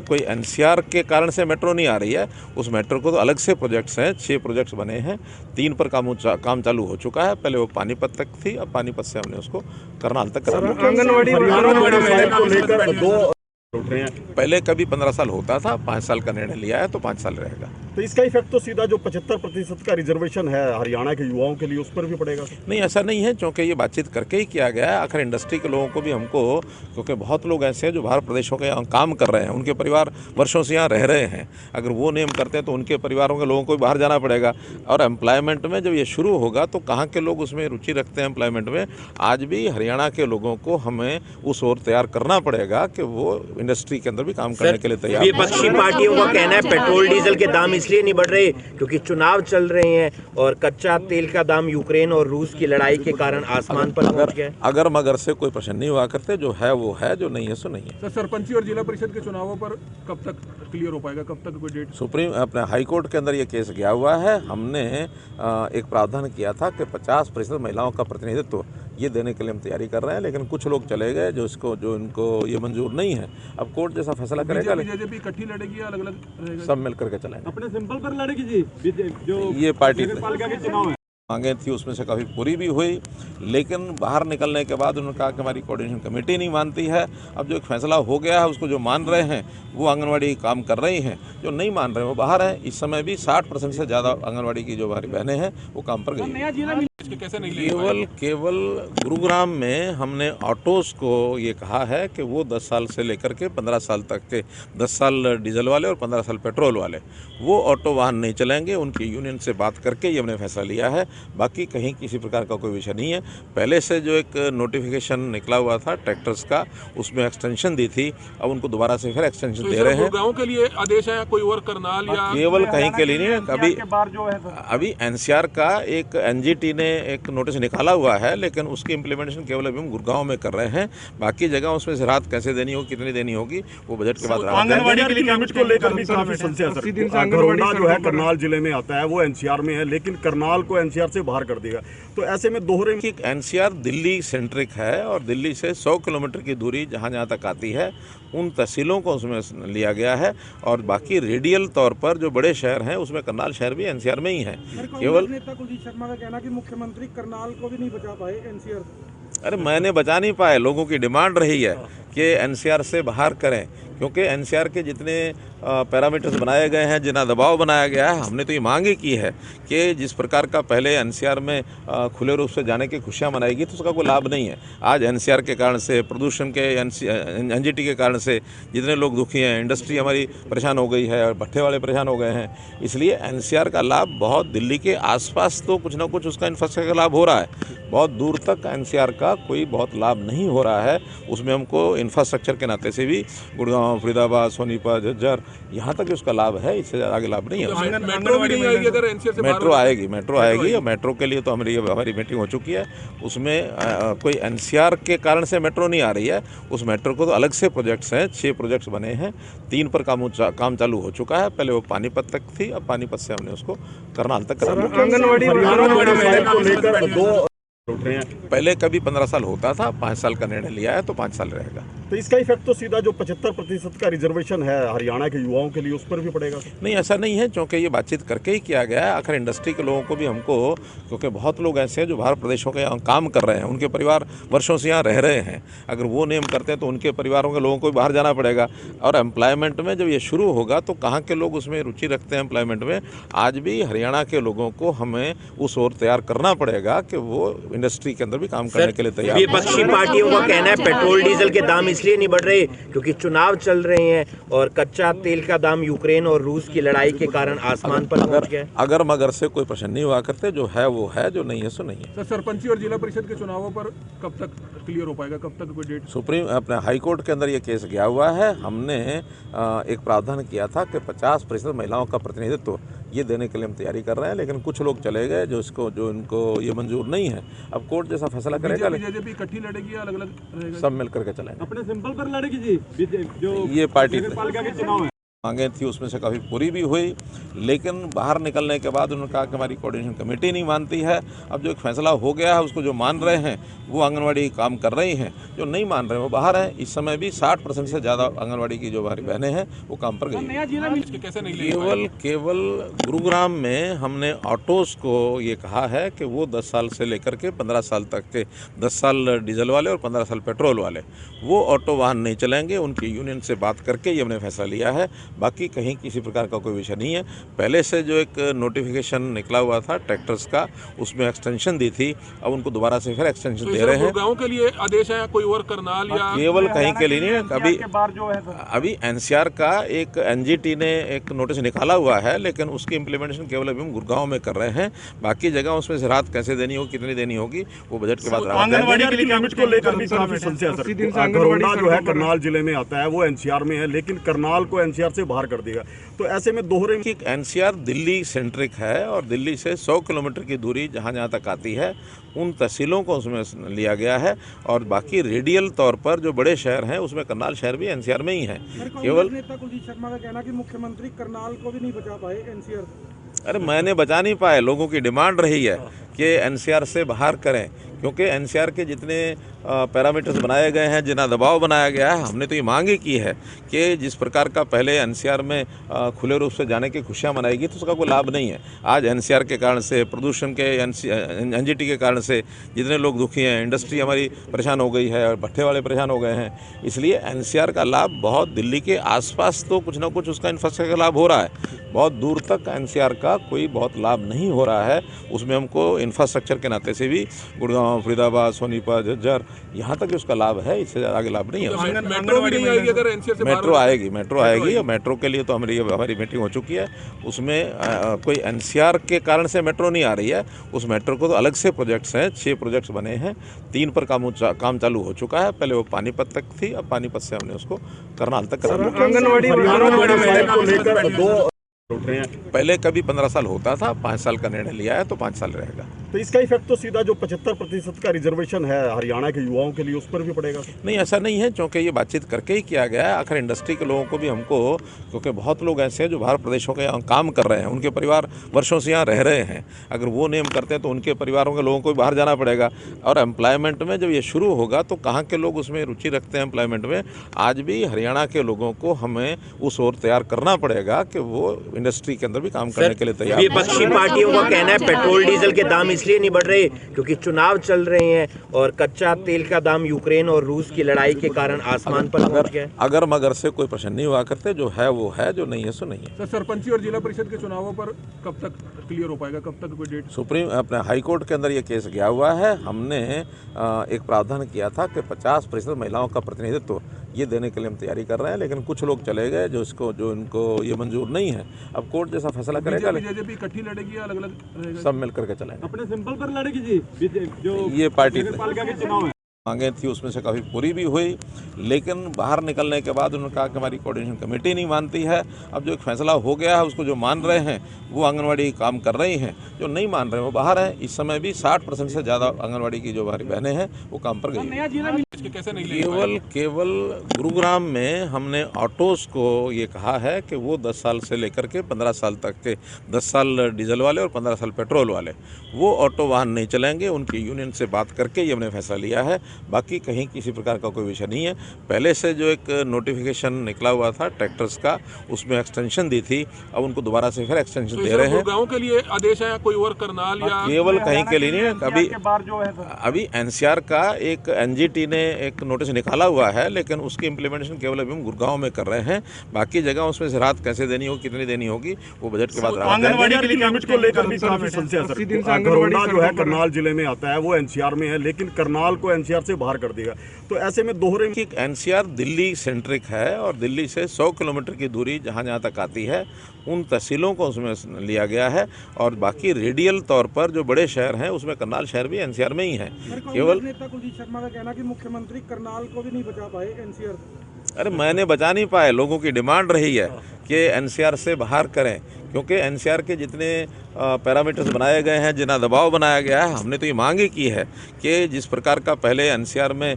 कोई एनसीआर के कारण से मेट्रो नहीं आ रही है। उस मेट्रो को तो अलग से प्रोजेक्ट्स हैं, 6 प्रोजेक्ट्स बने हैं, 3 पर काम चालू हो चुका है। पहले वो पानीपत तक थी, अब पानीपत से हमने उसको करनाल तक करा। पहले कभी 15 साल होता था, 5 साल का निर्णय लिया है तो 5 साल रहेगा। तो इसका इफेक्ट तो सीधा जो 75% का रिजर्वेशन है हरियाणा के युवाओं के लिए उस पर भी पड़ेगा। नहीं, ऐसा नहीं है, क्योंकि ये बातचीत करके ही किया गया है। आखिर इंडस्ट्री के लोगों को भी हमको, क्योंकि बहुत लोग ऐसे हैं जो बाहर प्रदेशों के यहाँ काम कर रहे हैं, उनके परिवार वर्षों से यहाँ रह रहे हैं। अगर वो नियम करते हैं तो उनके परिवारों के लोगों को भी बाहर जाना पड़ेगा। और एम्प्लॉयमेंट में जब ये शुरू होगा तो कहाँ के लोग उसमें रुचि रखते हैं एम्प्लॉयमेंट में। आज भी हरियाणा के लोगों को हमें उस ओर तैयार करना पड़ेगा कि वो इंडस्ट्री के अंदर भी काम करने के लिए तैयार। विपक्षी पार्टियों का कहना है पेट्रोल डीजल के दाम इसलिए नहीं बढ़ रहे क्योंकि चुनाव चल रहे हैं और कच्चा तेल का दाम यूक्रेन और रूस की लड़ाई के कारण आसमान पर पहुंच गया। अगर मगर से कोई प्रश्न नहीं हुआ करते, जो है वो है, जो नहीं है सो नहीं है। सर, सरपंची और जिला परिषद के चुनावों पर कब तक क्लियर हो पाएगा, कब तक कोई डेट? सुप्रीम अपने हाई कोर्ट के अंदर ये केस गया हुआ है। हमने एक प्रावधान किया था कि 50% महिलाओं का प्रतिनिधित्व ये देने के लिए हम तैयारी कर रहे हैं, लेकिन कुछ लोग चले गए जो इनको ये मंजूर नहीं है। अब कोर्ट जैसा फैसला करेगा। बीजेपी इकट्ठी लड़ेगी या अलग-अलग रहेगा? सब मिल करके चलेंगे। अपने सिंपल पर लड़ेगी जी, जो ये पार्टी पालिका के चुनाव है मांगे थी उसमें से काफ़ी पूरी भी हुई, लेकिन बाहर निकलने के बाद उन्होंने कहा कि हमारी कोऑर्डिनेशन कमेटी नहीं मानती है। अब जो एक फैसला हो गया है उसको जो मान रहे हैं वो आंगनवाड़ी काम कर रही हैं, जो नहीं मान रहे हैं वो बाहर हैं। इस समय भी 60% से ज़्यादा आंगनवाड़ी की जो हमारी बहनें हैं वो काम पर गई। कैसे नहीं केवल गुरुग्राम में हमने ऑटोज़ को ये कहा है कि वो 10 साल से लेकर के 15 साल तक के 10 साल डीजल वाले और 15 साल पेट्रोल वाले वो ऑटो वाहन नहीं चलेंगे। उनकी यूनियन से बात करके ये हमने फैसला लिया है। बाकी कहीं किसी प्रकार का कोई विषय नहीं है। पहले से जो एक नोटिफिकेशन निकला हुआ था ट्रैक्टर्स का, उसमें एक्सटेंशन दी थी, अब उनको दोबारा से फिर एक्सटेंशन दे रहे हैं। गाँव के लिए आदेश है कोई और करनाल या केवल कहीं के लिए नहीं है। अभी एनसीआर का एक एनजीटी ने एक नोटिस निकाला हुआ है, लेकिन उसकी इम्प्लीमेंटेशन केवल अभी हम गुड़गांव में कर रहे हैं। बाकी जगह उसमें से राहत कैसे देनी होगी, कितनी देनी होगी, वो बजट के बाद। आंगनवाड़ी के लिमिट को लेकर भी काफी समस्या है। घरोंडा जो है करनाल जिले में आता है, वो एनसीआर में है, लेकिन करनाल को एनसीआर से बाहर कर देगा। तो ऐसे में दोहरे कि एनसीआर दिल्ली सेंट्रिक है और दिल्ली से 100 किलोमीटर की दूरी जहाँ जहाँ तक आती है उन तहसीलों को उसमें लिया गया है, और बाकी रेडियल तौर पर जो बड़े शहर हैं उसमें करनाल शहर भी एनसीआर में ही है। केवल नेता कुलदीप शर्मा का कहना कि मुख्यमंत्री करनाल को भी नहीं बचा पाए एनसीआर। अरे मैंने बचा नहीं पाए, लोगों की डिमांड रही है कि एनसीआर से बाहर करें, क्योंकि एनसीआर के जितने पैरामीटर्स बनाए गए हैं, जितना दबाव बनाया गया है, हमने तो ये मांग ही की है कि जिस प्रकार का पहले एनसीआर में खुले रूप से जाने की खुशियाँ मनाएगी तो उसका कोई लाभ नहीं है। आज एनसीआर के कारण से, प्रदूषण के, एनजीटी के कारण से जितने लोग दुखी हैं, इंडस्ट्री हमारी परेशान हो गई है और भट्ठे वाले परेशान हो गए हैं। इसलिए एनसीआर का लाभ बहुत दिल्ली के आसपास तो कुछ ना कुछ उसका इंफ्रास्ट्रक्चर का लाभ हो रहा है, बहुत दूर तक एनसीआर का कोई बहुत लाभ नहीं हो रहा है। उसमें हमको इंफ्रास्ट्रक्चर के नाते से भी गुड़गांव, फरीदाबाद, सोनीपत, झज्जर यहाँ तक उसका लाभ है, इससे ज़्यादा आगे लाभ नहीं है। मेट्रो भी नहीं आएगी अगर एनसीआर से मेट्रो आएगी और मेट्रो के लिए तो हमारी मीटिंग हो चुकी है। उसमें कोई एनसीआर के कारण से मेट्रो नहीं आ रही है। उस मेट्रो को तो अलग से प्रोजेक्ट्स हैं, 6 प्रोजेक्ट्स बने हैं, 3 पर काम चालू हो चुका है। पहले वो पानीपत तक थी, अब पानीपत से हमने उसको करनाल तक करा दिया। उठ रहे हैं। पहले कभी 15 साल होता था, 5 साल का निर्णय लिया है तो 5 साल रहेगा। तो इसका इफेक्ट तो सीधा जो 75% का रिजर्वेशन है हरियाणा के युवाओं के लिए उस पर भी पड़ेगा। नहीं, ऐसा नहीं है, क्योंकि ये बातचीत करके ही किया गया है। आखिर इंडस्ट्री के लोगों को भी हमको, क्योंकि बहुत लोग ऐसे हैं जो बाहर प्रदेशों के यहाँ काम कर रहे हैं, उनके परिवार वर्षों से यहाँ रह रहे हैं। अगर वो नियम करते हैं तो उनके परिवारों के लोगों को भी बाहर जाना पड़ेगा। और एम्प्लॉयमेंट में जब ये शुरू होगा तो कहाँ के लोग उसमें रुचि रखते हैं एम्प्लॉयमेंट में। आज भी हरियाणा के लोगों को हमें उस ओर तैयार करना पड़ेगा कि वो इंडस्ट्री के अंदर भी काम करने के लिए तैयार। विपक्षी पार्टियों का कहना है पेट्रोल डीजल के दाम इसलिए नहीं बढ़ रहे क्योंकि चुनाव चल रहे हैं और कच्चा तेल का दाम यूक्रेन और रूस की लड़ाई के कारण आसमान पर पहुंच गया। अगर मगर से कोई प्रश्न नहीं हुआ करते, जो है वो है, जो नहीं है सो नहीं है। सर, सरपंची और जिला परिषद के चुनावों पर कब तक क्लियर हो पाएगा, कब तक कोई डेट? सुप्रीम अपने हाई कोर्ट के अंदर ये केस गया हुआ है। हमने एक प्रावधान किया था कि 50% महिलाओं का प्रतिनिधित्व ये देने के लिए हम तैयारी कर रहे हैं, लेकिन कुछ लोग चले गए जो इनको ये मंजूर नहीं है। अब कोर्ट जैसा फैसला करेगा। बीजेपी इकट्ठी लड़ेगी या अलग-अलग रहेगा? सब मिल करके चलेंगे। अपने सिंपल पर लड़ेगी जी, जो ये पार्टी पालिका के चुनाव है मांगे थी उसमें से काफ़ी पूरी भी हुई, लेकिन बाहर निकलने के बाद उन्होंने कहा कि हमारी कोऑर्डिनेशन कमेटी नहीं मानती है। अब जो एक फैसला हो गया है उसको जो मान रहे हैं वो आंगनवाड़ी काम कर रही हैं, जो नहीं मान रहे हैं वो बाहर हैं। इस समय भी 60% से ज़्यादा आंगनवाड़ी की जो हमारी बहनें हैं वो काम पर गई। कैसे नहीं केवल गुरुग्राम में हमने ऑटोज़ को ये कहा है कि वो 10 साल से लेकर के 15 साल तक के, 10 साल डीजल वाले और 15 साल पेट्रोल वाले, वो ऑटो वाहन नहीं चलेंगे। उनकी यूनियन से बात करके ये हमने फैसला लिया है। बाकी कहीं किसी प्रकार का कोई विषय नहीं है। पहले से जो एक नोटिफिकेशन निकला हुआ था ट्रैक्टर्स का, उसमें एक्सटेंशन दी थी, अब उनको दोबारा से फिर एक्सटेंशन दे रहे हैं। गाँव के लिए आदेश है, कोई और करनाल या केवल कहीं के लिए नहीं है। अभी एनसीआर का एक एनजीटी ने एक नोटिस निकाला हुआ है, लेकिन उसकी इम्प्लीमेंटेशन केवल अभी हम गुड़गांव में कर रहे हैं। बाकी जगह उसमें से राहत कैसे देनी होगी, कितनी देनी होगी, वो बजट के बाद। आंगनवाड़ी के लिमिट को लेकर भी काफी समस्या है। घरोंडा जो है करनाल जिले में आता है वो एनसीआर में है, लेकिन करनाल को एनसीआर से बाहर कर देगा। तो ऐसे में दोहरे एनसीआर दिल्ली सेंट्रिक है और दिल्ली से 100 किलोमीटर की दूरी जहाँ जहाँ तक आती है उन तहसीलों को उसमें लिया गया है। और बाकी रेडियल तौर पर जो बड़े शहर हैं उसमें करनाल शहर भी एनसीआर में ही है। केवल नेता कुलदीप शर्मा का कहना कि मुख्यमंत्री करनाल को भी नहीं बचा पाए एनसीआर। अरे मैंने बचा नहीं पाए, लोगों की डिमांड रही है कि एनसीआर से बाहर करें, क्योंकि एनसीआर के जितने पैरामीटर्स बनाए गए हैं, जितना दबाव बनाया गया है, हमने तो ये मांग ही की है कि जिस प्रकार का पहले एनसीआर में खुले रूप से जाने की खुशियाँ मनाएगी तो उसका कोई लाभ नहीं है। आज एनसीआर के कारण से, प्रदूषण के, एनजीटी के कारण से जितने लोग दुखी हैं, इंडस्ट्री हमारी परेशान हो गई है और भट्ठे वाले परेशान हो गए हैं। इसलिए एनसीआर का लाभ बहुत दिल्ली के आसपास तो कुछ ना कुछ उसका इंफ्रास्ट्रक्चर का लाभ हो रहा है, बहुत दूर तक एनसीआर का कोई बहुत लाभ नहीं हो रहा है। उसमें हमको इंफ्रास्ट्रक्चर के नाते से भी गुड़गांव, फरीदाबाद, सोनीपत, झज्जर यहाँ तक उसका लाभ है, इससे ज़्यादा आगे लाभ नहीं है। मेट्रो भी नहीं आएगी अगर एनसीआर से? मेट्रो आएगी और मेट्रो के लिए तो हमारी मीटिंग हो चुकी है। उसमें कोई एनसीआर के कारण से मेट्रो नहीं आ रही है। उस मेट्रो को तो अलग से प्रोजेक्ट्स हैं, 6 प्रोजेक्ट्स बने हैं, 3 पर काम चालू हो चुका है। पहले वो पानीपत तक थी, अब पानीपत से हमने उसको करनाल तक करा दिया। उठ रहे हैं। पहले कभी 15 साल होता था, 5 साल का निर्णय लिया है तो 5 साल रहेगा। तो इसका इफेक्ट तो सीधा जो 75% का रिजर्वेशन है हरियाणा के युवाओं के लिए उस पर भी पड़ेगा। नहीं, ऐसा नहीं है, क्योंकि ये बातचीत करके ही किया गया है। आखिर इंडस्ट्री के लोगों को भी हमको, क्योंकि बहुत लोग ऐसे हैं जो बाहर प्रदेशों के यहाँ काम कर रहे हैं, उनके परिवार वर्षों से यहाँ रह रहे हैं। अगर वो नियम करते हैं तो उनके परिवारों के लोगों को भी बाहर जाना पड़ेगा। और एम्प्लॉयमेंट में जब ये शुरू होगा तो कहाँ के लोग उसमें रुचि रखते हैं एम्प्लॉयमेंट में। आज भी हरियाणा के लोगों को हमें उस ओर तैयार करना पड़ेगा कि वो इंडस्ट्री के अंदर भी काम करने के लिए तैयार। विपक्षी पार्टियों का कहना है पेट्रोल डीजल के दाम इसलिए नहीं बढ़ रहे क्योंकि चुनाव चल रहे हैं और कच्चा तेल का दाम यूक्रेन और रूस की लड़ाई के कारण आसमान पर पहुंच गया है। अगर मगर से कोई प्रश्न नहीं हुआ करते, जो है वो है, जो नहीं है सो नहीं है। सर, सरपंची और जिला परिषद के चुनावों पर कब तक क्लियर हो पाएगा, कब तक कोई डेट? सुप्रीम अपने हाई कोर्ट के अंदर ये केस गया हुआ है। हमने एक प्रावधान किया था कि 50% महिलाओं का प्रतिनिधित्व ये देने के लिए हम तैयारी कर रहे हैं, लेकिन कुछ लोग चले गए जो इनको ये मंजूर नहीं है। अब कोर्ट जैसा फैसला करेगा। बीजेपी इकट्ठी लड़ेगी या अलग अलग रहेगा? सब मिल करके चलेंगे। अपने सिंपल पर लड़ेगी जी, जो ये पार्टी पालिका के चुनाव है। मांगे थी उसमें से काफ़ी पूरी भी हुई, लेकिन बाहर निकलने के बाद उन्होंने कहा कि हमारी कोऑर्डिनेशन कमेटी नहीं मानती है। अब जो एक फैसला हो गया है उसको जो मान रहे हैं वो आंगनवाड़ी काम कर रही हैं, जो नहीं मान रहे हैं वो बाहर हैं। इस समय भी 60% से ज़्यादा आंगनवाड़ी की जो हमारी बहनें हैं वो काम पर गई हैं। कैसे नहीं केवल गुरुग्राम में हमने ऑटोज़ को ये कहा है कि वो 10 साल से लेकर के 15 साल तक के, 10 साल डीजल वाले और 15 साल पेट्रोल वाले, वो ऑटो वाहन नहीं चलेंगे। उनकी यूनियन से बात करके ये हमने फैसला लिया है। बाकी कहीं किसी प्रकार का कोई विषय नहीं है। पहले से जो एक नोटिफिकेशन निकला हुआ था ट्रैक्टर्स का, उसमें एक्सटेंशन दी थी, अब उनको दोबारा से फिर एक्सटेंशन दे रहे हैं। गाँव के लिए आदेश है, कोई और करनाल या केवल कहीं के लिए नहीं है। अभी एनसीआर का एक एनजीटी ने एक नोटिस निकाला हुआ है, लेकिन उसकी इम्प्लीमेंटेशन केवल अभी हम गुड़गांव में कर रहे हैं। बाकी जगह उसमें से राहत कैसे देनी होगी, कितनी देनी होगी, वो बजट के बाद। आंगनवाड़ी के लिमिट को लेकर भी काफी समस्या है। घरोंडा जो है करनाल जिले में आता है, वो एनसीआर में है, लेकिन करनाल को एनसीआर से बाहर कर देगा। तो ऐसे में दोहरे कि एनसीआर दिल्ली सेंट्रिक है और दिल्ली से 100 किलोमीटर की दूरी जहाँ जहाँ तक आती है उन तहसीलों को उसमें लिया गया है, और बाकी रेडियल तौर पर जो बड़े शहर हैं उसमें करनाल शहर भी एनसीआर में ही है। केवल नेता कुलदीप शर्मा का कहना कि मुख्यमंत्री करनाल को भी नहीं बचा पाए एनसीआर। अरे मैंने बचा नहीं पाए, लोगों की डिमांड रही है कि एनसीआर से बाहर करें, क्योंकि एनसीआर के जितने पैरामीटर्स बनाए गए हैं, जितना दबाव बनाया गया है, हमने तो ये मांग ही की है कि जिस प्रकार का पहले एनसीआर में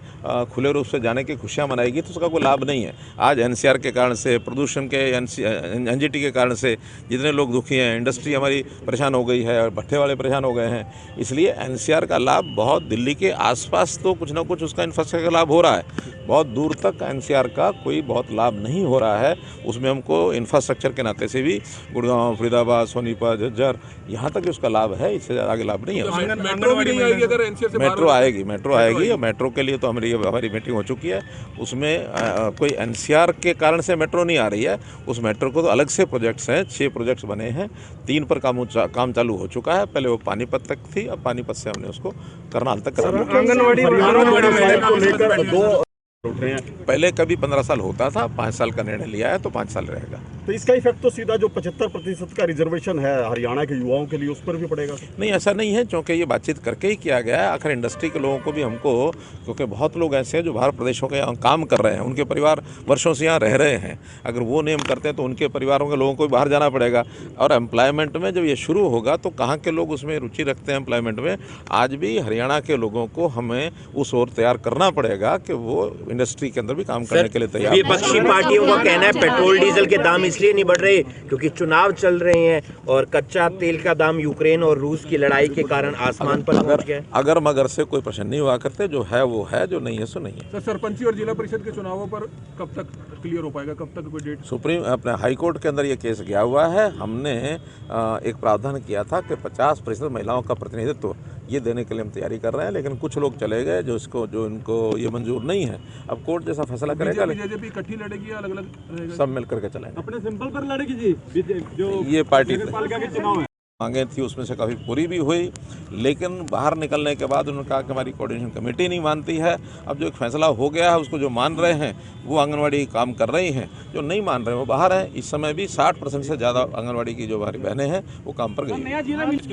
खुले रूप से जाने की खुशियाँ मनाएगी तो उसका कोई लाभ नहीं है। आज एनसीआर के कारण से, प्रदूषण के, एनजीटी के कारण से जितने लोग दुखी हैं, इंडस्ट्री हमारी परेशान हो गई है और भट्ठे वाले परेशान हो गए हैं। इसलिए एनसीआर का लाभ बहुत, दिल्ली के आसपास तो कुछ ना कुछ उसका इंफ्रास्ट्रक्चर का लाभ हो रहा है, बहुत दूर तक एनसीआर का कोई बहुत लाभ नहीं हो रहा है। उसमें हमको इंफ्रास्ट्रक्चर के नाते से भी गुड़गांव, फरीदाबाद, सोनीपत, झज्जर, यहाँ तक उसका लाभ है, इससे आगे लाभ नहीं है। मेट्रो भी नहीं आएगी अगर एनसीआर से बाहर? मेट्रो आएगी और मेट्रो के लिए तो हमारी मीटिंग हो चुकी है। उसमें कोई एनसीआर के कारण से मेट्रो नहीं आ रही है। उस मेट्रो को तो अलग से प्रोजेक्ट्स हैं, 6 प्रोजेक्ट्स बने हैं, 3 पर काम चालू हो चुका है। पहले वो पानीपत तक थी, अब पानीपत से हमने उसको करनाल तक करा दिया। पहले कभी 15 साल होता था, 5 साल का निर्णय लिया है तो 5 साल रहेगा। तो इसका इफेक्ट तो सीधा जो 75% का रिजर्वेशन है हरियाणा के युवाओं के लिए उस पर भी पड़ेगा? नहीं, ऐसा नहीं है, क्योंकि ये बातचीत करके ही किया गया है। आखिर इंडस्ट्री के लोगों को भी हमको, क्योंकि बहुत लोग ऐसे हैं जो बाहर प्रदेशों के यहाँ काम कर रहे हैं, उनके परिवार वर्षों से यहाँ रह रहे हैं। अगर वो नियम करते हैं तो उनके परिवारों के लोगों को भी बाहर जाना पड़ेगा। और एम्प्लॉयमेंट में जब ये शुरू होगा तो कहाँ के लोग उसमें रुचि रखते हैं एम्प्लॉयमेंट में? आज भी हरियाणा के लोगों को हमें उस ओर तैयार करना पड़ेगा कि वो इंडस्ट्री के अंदर भी काम करने के लिए तैयार। विपक्षी पार्टियों का कहना है पेट्रोल डीजल के दाम इसलिए नहीं बढ़ रहे क्योंकि चुनाव चल रहे हैं और कच्चा तेल का दाम यूक्रेन और रूस की लड़ाई के कारण आसमान पर पहुंच गया है। अगर मगर से कोई प्रश्न नहीं हुआ करते, जो है वो है, जो नहीं है सो नहीं है। सर, सरपंची और जिला परिषद के चुनावों पर कब तक क्लियर हो पाएगा, कब तक कोई डेट? सुप्रीम अपने हाई कोर्ट के अंदर ये केस गया हुआ है। हमने एक प्रावधान किया था कि 50% महिलाओं का प्रतिनिधित्व ये देने के लिए हम तैयारी कर रहे हैं, लेकिन कुछ लोग चले गए जो इनको ये मंजूर नहीं है। अब कोर्ट जैसा फैसला करेगा। बीजेपी इकट्ठी लड़ेगी या अलग अलग रहेगा? सब मिल करके चलेंगे। अपने सिंपल पर लड़ेगी जी, जो ये पार्टी पालिका के चुनाव है। मांगे थी उसमें से काफ़ी पूरी भी हुई, लेकिन बाहर निकलने के बाद उन्होंने कहा कि हमारी कोऑर्डिनेशन कमेटी नहीं मानती है। अब जो एक फैसला हो गया है उसको जो मान रहे हैं वो आंगनवाड़ी काम कर रही हैं, जो नहीं मान रहे हैं वो बाहर हैं। इस समय भी 60% से ज़्यादा आंगनवाड़ी की जो हमारी बहनें हैं वो काम पर गई हैं।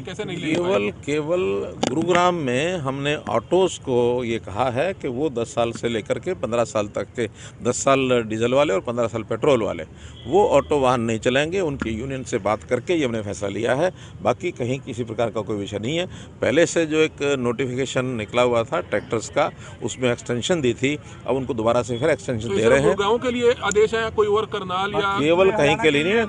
कैसे नहीं केवल गुरुग्राम में हमने ऑटोज़ को ये कहा है कि वो 10 साल से लेकर के 15 साल तक के, 10 साल डीजल वाले और 15 साल पेट्रोल वाले, वो ऑटो वाहन नहीं चलेंगे। उनकी यूनियन से बात करके ये हमने फैसला लिया है। बाकी कहीं किसी प्रकार का कोई विषय नहीं है। पहले से जो एक नोटिफिकेशन निकला हुआ था ट्रैक्टर्स का, उसमें एक्सटेंशन दी थी, अब उनको दोबारा से फिर एक्सटेंशन दे रहे हैं। गाँव के लिए आदेश है, कोई और करनाल या केवल कहीं के लिए नहीं है।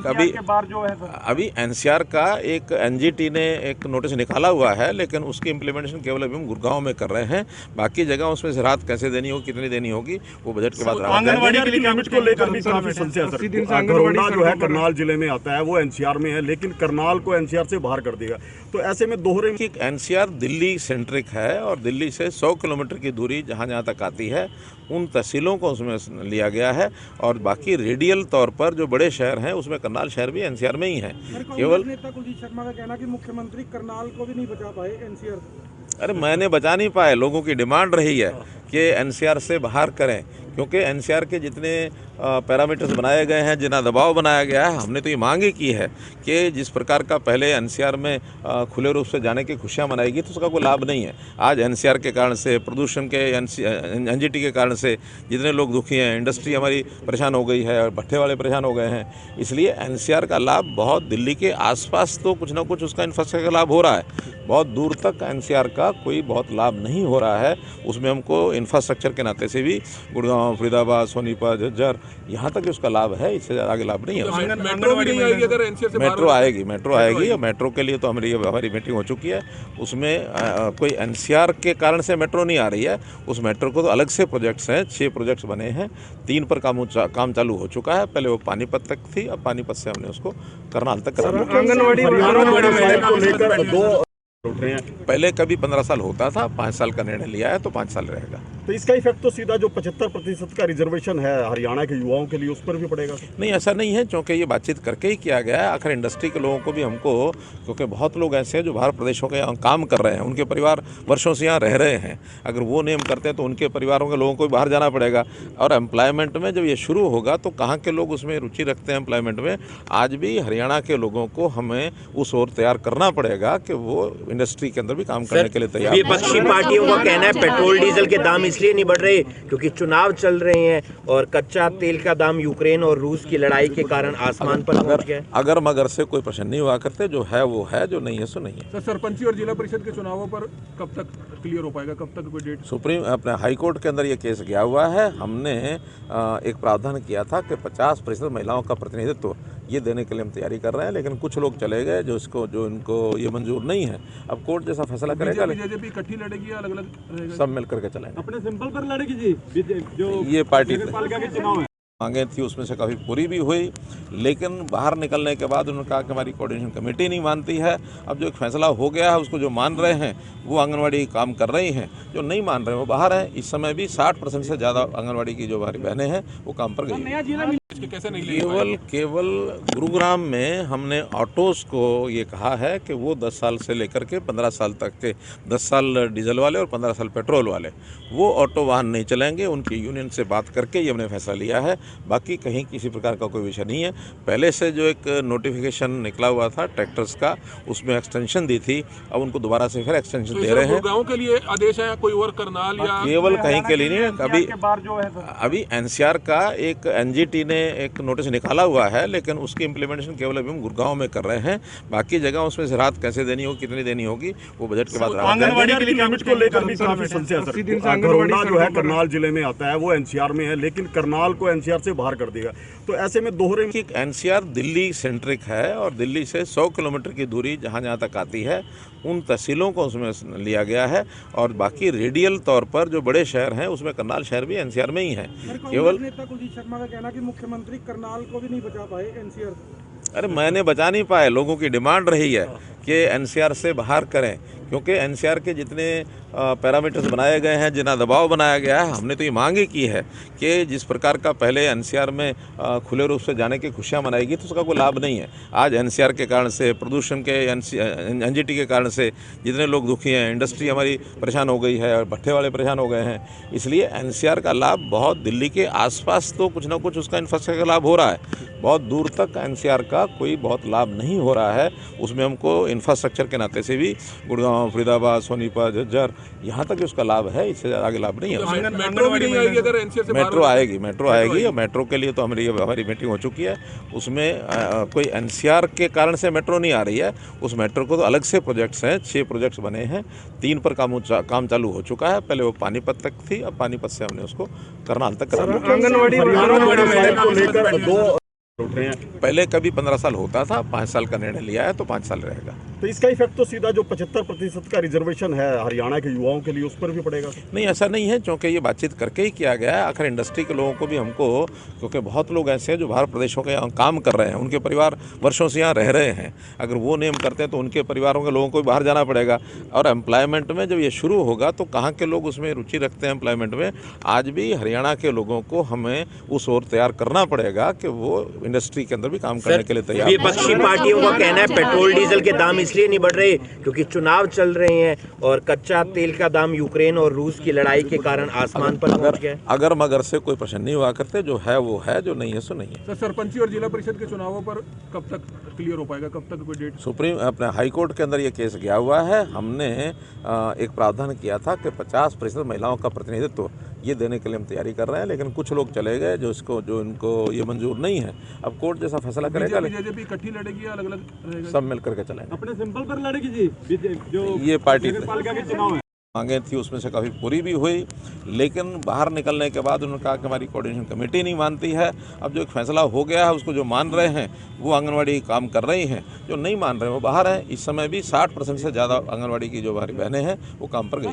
अभी एनसीआर का एक एनजीटी ने एक नोटिस निकाला हुआ है, लेकिन उसकी इम्प्लीमेंटेशन केवल अभी हम गुड़गांव में कर रहे हैं। बाकी जगह उसमें से राहत कैसे देनी होगी, कितनी देनी होगी, वो बजट के बाद। आंगनवाड़ी के लिमिट को लेकर भी काफी समस्या है। घरोंडा जो है करनाल जिले में आता है, वो एनसीआर में है, लेकिन करनाल को एनसीआर से बाहर कर देगा। तो ऐसे में दोहरे कि एनसीआर दिल्ली सेंट्रिक है और दिल्ली से 100 किलोमीटर की दूरी जहाँ जहाँ तक आती है उन तहसीलों को उसमें लिया गया है और बाकी रेडियल तौर पर जो बड़े शहर हैं उसमें करनाल शहर भी एनसीआर में ही है। केवल नेता कुलदीप शर्मा का कहना कि मुख्यमंत्री करनाल को भी नहीं बचा पाए एनसीआर। अरे मैंने बचा नहीं पाए, लोगों की डिमांड रही है कि एनसीआर से बाहर करें, क्योंकि एनसीआर के जितने पैरामीटर्स बनाए गए हैं, जितना दबाव बनाया गया है, हमने तो ये मांग ही की है कि जिस प्रकार का पहले एनसीआर में खुले रूप से जाने की खुशियाँ मनाएगी तो उसका कोई लाभ नहीं है। आज एनसीआर के कारण से, प्रदूषण के एनजीटी के कारण से जितने लोग दुखी हैं, इंडस्ट्री हमारी परेशान हो गई है और भट्ठे वाले परेशान हो गए हैं। इसलिए एनसीआर का लाभ बहुत दिल्ली के आसपास तो कुछ ना कुछ उसका इंफ्रास्ट्रक्चर का लाभ हो रहा है, बहुत दूर तक एनसीआर का कोई बहुत लाभ नहीं हो रहा है। उसमें हमको इंफ्रास्ट्रक्चर के नाते से भी गुड़गांव, फरीदाबाद, सोनीपत, झज्जर यहाँ तक उसका लाभ है, इससे ज़्यादा आगे लाभ नहीं है। मेट्रो भी नहीं आएगी अगर एनसीआर से मेट्रो आएगी, मेट्रो आएगी और मेट्रो के लिए तो हमारी मीटिंग हो चुकी है। उसमें कोई एनसीआर के कारण से मेट्रो नहीं आ रही है। उस मेट्रो को तो अलग से प्रोजेक्ट्स हैं, 6 प्रोजेक्ट्स बने हैं, 3 पर काम चालू हो चुका है। पहले वो पानीपत तक थी, अब पानीपत से हमने उसको करनाल तक करा दिया। आंगनबाड़ी को लेकर 2 उठ रहे हैं। पहले कभी 15 साल होता था, 5 साल का निर्णय लिया है तो 5 साल रहेगा। तो इसका इफेक्ट तो सीधा जो 75% का रिजर्वेशन है हरियाणा के युवाओं के लिए उस पर भी पड़ेगा। नहीं, ऐसा नहीं है, क्योंकि ये बातचीत करके ही किया गया है। आखिर इंडस्ट्री के लोगों को भी हमको, क्योंकि बहुत लोग ऐसे हैं जो बाहर प्रदेशों के यहाँ काम कर रहे हैं, उनके परिवार वर्षों से यहाँ रह रहे हैं। अगर वो नियम करते हैं तो उनके परिवारों के लोगों को भी बाहर जाना पड़ेगा। और एम्प्लॉयमेंट में जब ये शुरू होगा तो कहाँ के लोग उसमें रुचि रखते हैं एम्प्लॉयमेंट में। आज भी हरियाणा के लोगों को हमें उस ओर तैयार करना पड़ेगा कि वो इंडस्ट्री के अंदर भी काम करने के लिए तैयार। विपक्षी पार्टियों का कहना है पेट्रोल डीजल के दाम इसलिए नहीं बढ़ रहे क्योंकि चुनाव चल रहे हैं और कच्चा तेल का दाम यूक्रेन और रूस की लड़ाई के कारण आसमान पर पहुंच गया। अगर मगर से कोई प्रश्न नहीं हुआ करते, जो है वो है, जो नहीं है सो नहीं है। सर, सरपंची और जिला परिषद के चुनावों पर कब तक क्लियर हो पाएगा, कब तक कोई डेट? सुप्रीम अपने हाई कोर्ट के अंदर ये केस गया हुआ है। हमने एक प्रावधान किया था कि 50% महिलाओं का प्रतिनिधित्व ये देने के लिए हम तैयारी कर रहे हैं, लेकिन कुछ लोग चले गए जो इनको ये मंजूर नहीं है। अब कोर्ट जैसा फैसला करेगा। बीजेपी इकट्ठी लड़ेगी या अलग-अलग रहेगा? सब मिल करके चलेंगे। अपने सिंपल पर लड़ेगी जी, जो ये पार्टी पालिका के चुनाव है मांगे थी उसमें से काफ़ी पूरी भी हुई, लेकिन बाहर निकलने के बाद उन्होंने कहा कि हमारी कोऑर्डिनेशन कमेटी नहीं मानती है। अब जो एक फैसला हो गया है उसको जो मान रहे हैं वो आंगनवाड़ी काम कर रही हैं, जो नहीं मान रहे हैं वो बाहर हैं। इस समय भी 60% से ज़्यादा आंगनवाड़ी की जो हमारी बहनें हैं वो काम पर गई। कैसे नहीं ले केवल गुरुग्राम में हमने ऑटोज़ को ये कहा है कि वो 10 साल से लेकर के 15 साल तक के, 10 साल डीजल वाले और 15 साल पेट्रोल वाले, वो ऑटो वाहन नहीं चलेंगे। उनकी यूनियन से बात करके ये हमने फैसला लिया है। बाकी कहीं किसी प्रकार का कोई विषय नहीं है। पहले से जो एक नोटिफिकेशन निकला हुआ था ट्रैक्टर्स का, उसमें एक्सटेंशन दी थी, अब उनको दोबारा से फिर एक्सटेंशन दे रहे हैं। गाँव के लिए आदेश है, कोई और करनाल या केवल कहीं के लिए नहीं। अभी एनसीआर का एक एनजीटी ने एक नोटिस निकाला हुआ है, लेकिन उसकी इम्प्लीमेंटेशन केवल अभी हम गुड़गांव में कर रहे हैं। बाकी जगह उसमें से रात कैसे देनी होगी, कितनी देनी होगी, वो बजट के बाद आंगनबाड़ी के लिमिट को लेकर भी काफी समस्या है। घरोंडा जो है करनाल जिले में आता है, वो एनसीआर में है, लेकिन करनाल को एनसीआर से बाहर कर देगा। तो ऐसे में दोहरे कि एनसीआर दिल्ली सेंट्रिक है और दिल्ली से 100 किलोमीटर की दूरी जहाँ जहाँ तक आती है उन तहसीलों को उसमें लिया गया है और बाकी रेडियल तौर पर जो बड़े शहर हैं उसमें करनाल शहर भी एनसीआर में ही है। केवल नेता कुलदीप शर्मा का कहना कि मुख्यमंत्री करनाल को भी नहीं बचा पाए एनसीआर। अरे मैंने बचा नहीं पाए, लोगों की डिमांड रही है कि एनसीआर से बाहर करें, क्योंकि एनसीआर के जितने पैरामीटर्स बनाए गए हैं, जितना दबाव बनाया गया है, हमने तो ये मांग ही की है कि जिस प्रकार का पहले एनसीआर में खुले रूप से जाने की खुशियाँ मनाएगी तो उसका कोई लाभ नहीं है। आज एनसीआर के कारण से, प्रदूषण के एनजीटी के कारण से जितने लोग दुखी हैं, इंडस्ट्री हमारी परेशान हो गई है और भट्ठे वाले परेशान हो गए हैं। इसलिए एनसीआर का लाभ बहुत दिल्ली के आसपास तो कुछ ना कुछ उसका इंफ्रास्ट्रक्चर का लाभ हो रहा है, बहुत दूर तक एनसीआर का कोई बहुत लाभ नहीं हो रहा है। उसमें हमको इंफ्रास्ट्रक्चर के नाते से भी गुड़गांव, फरीदाबाद, सोनीपत, झज्जर यहाँ तक उसका लाभ है, इससे ज़्यादा आगे लाभ नहीं है। मेट्रो भी नहीं आएगी अगर एनसीआर से मेट्रो आएगी और मेट्रो के लिए तो हमारी मीटिंग हो चुकी है। उसमें कोई एनसीआर के कारण से मेट्रो नहीं आ रही है। उस मेट्रो को तो अलग से प्रोजेक्ट्स हैं, 6 प्रोजेक्ट्स बने हैं, 3 पर काम चालू हो चुका है। पहले वो पानीपत तक थी, अब पानीपत से हमने उसको करनाल तक करा दिया। को लेकर 2 उठ रहे हैं। पहले कभी 15 साल होता था, 5 साल का निर्णय लिया है तो 5 साल रहेगा। तो इसका इफेक्ट तो सीधा जो 75% का रिजर्वेशन है हरियाणा के युवाओं के लिए उस पर भी पड़ेगा। नहीं, ऐसा नहीं है, क्योंकि ये बातचीत करके ही किया गया है। आखिर इंडस्ट्री के लोगों को भी हमको, क्योंकि बहुत लोग ऐसे हैं जो बाहर प्रदेशों के यहाँ काम कर रहे हैं, उनके परिवार वर्षों से यहाँ रह रहे हैं। अगर वो नियम करते हैं तो उनके परिवारों के लोगों को भी बाहर जाना पड़ेगा। और एम्प्लॉयमेंट में जब ये शुरू होगा तो कहाँ के लोग उसमें रुचि रखते हैं एम्प्लॉयमेंट में। आज भी हरियाणा के लोगों को हमें उस ओर तैयार करना पड़ेगा कि वो इंडस्ट्री के अंदर भी काम करने के लिए तैयार। विपक्षी पार्टियों का कहना है पेट्रोल डीजल के दाम इसलिए नहीं बढ़ रहे क्योंकि चुनाव चल रहे हैं और कच्चा तेल का दाम यूक्रेन और रूस की लड़ाई के कारण आसमान पर पहुंच गया। अगर मगर से कोई प्रश्न नहीं हुआ करते, जो है वो है, जो नहीं है सो नहीं है। सर, सरपंची और जिला परिषद के चुनावों पर कब तक क्लियर हो पाएगा, कब तक कोई डेट? सुप्रीम अपने हाई कोर्ट के अंदर ये केस गया हुआ है। हमने एक प्रावधान किया था कि 50% महिलाओं का प्रतिनिधित्व ये देने के लिए हम तैयारी कर रहे हैं, लेकिन कुछ लोग चले गए जो इनको ये मंजूर नहीं है। अब कोर्ट जैसा फैसला करेगा। बीजेपी इकट्ठी लड़ेगी या अलग अलग रहेगा? सब मिल करके चलेंगे। अपने सिंपल पर लड़ेगी जी जो ये पार्टी नगरपालिका के चुनाव है। मांगे थी उसमें से काफ़ी पूरी भी हुई, लेकिन बाहर निकलने के बाद उन्होंने कहा कि हमारी कोऑर्डिनेशन कमेटी नहीं मानती है। अब जो एक फैसला हो गया है उसको जो मान रहे हैं वो आंगनवाड़ी काम कर रही हैं, जो नहीं मान रहे हैं वो बाहर हैं। इस समय भी 60% से ज़्यादा आंगनवाड़ी की जो हमारी बहनें हैं वो काम पर गई।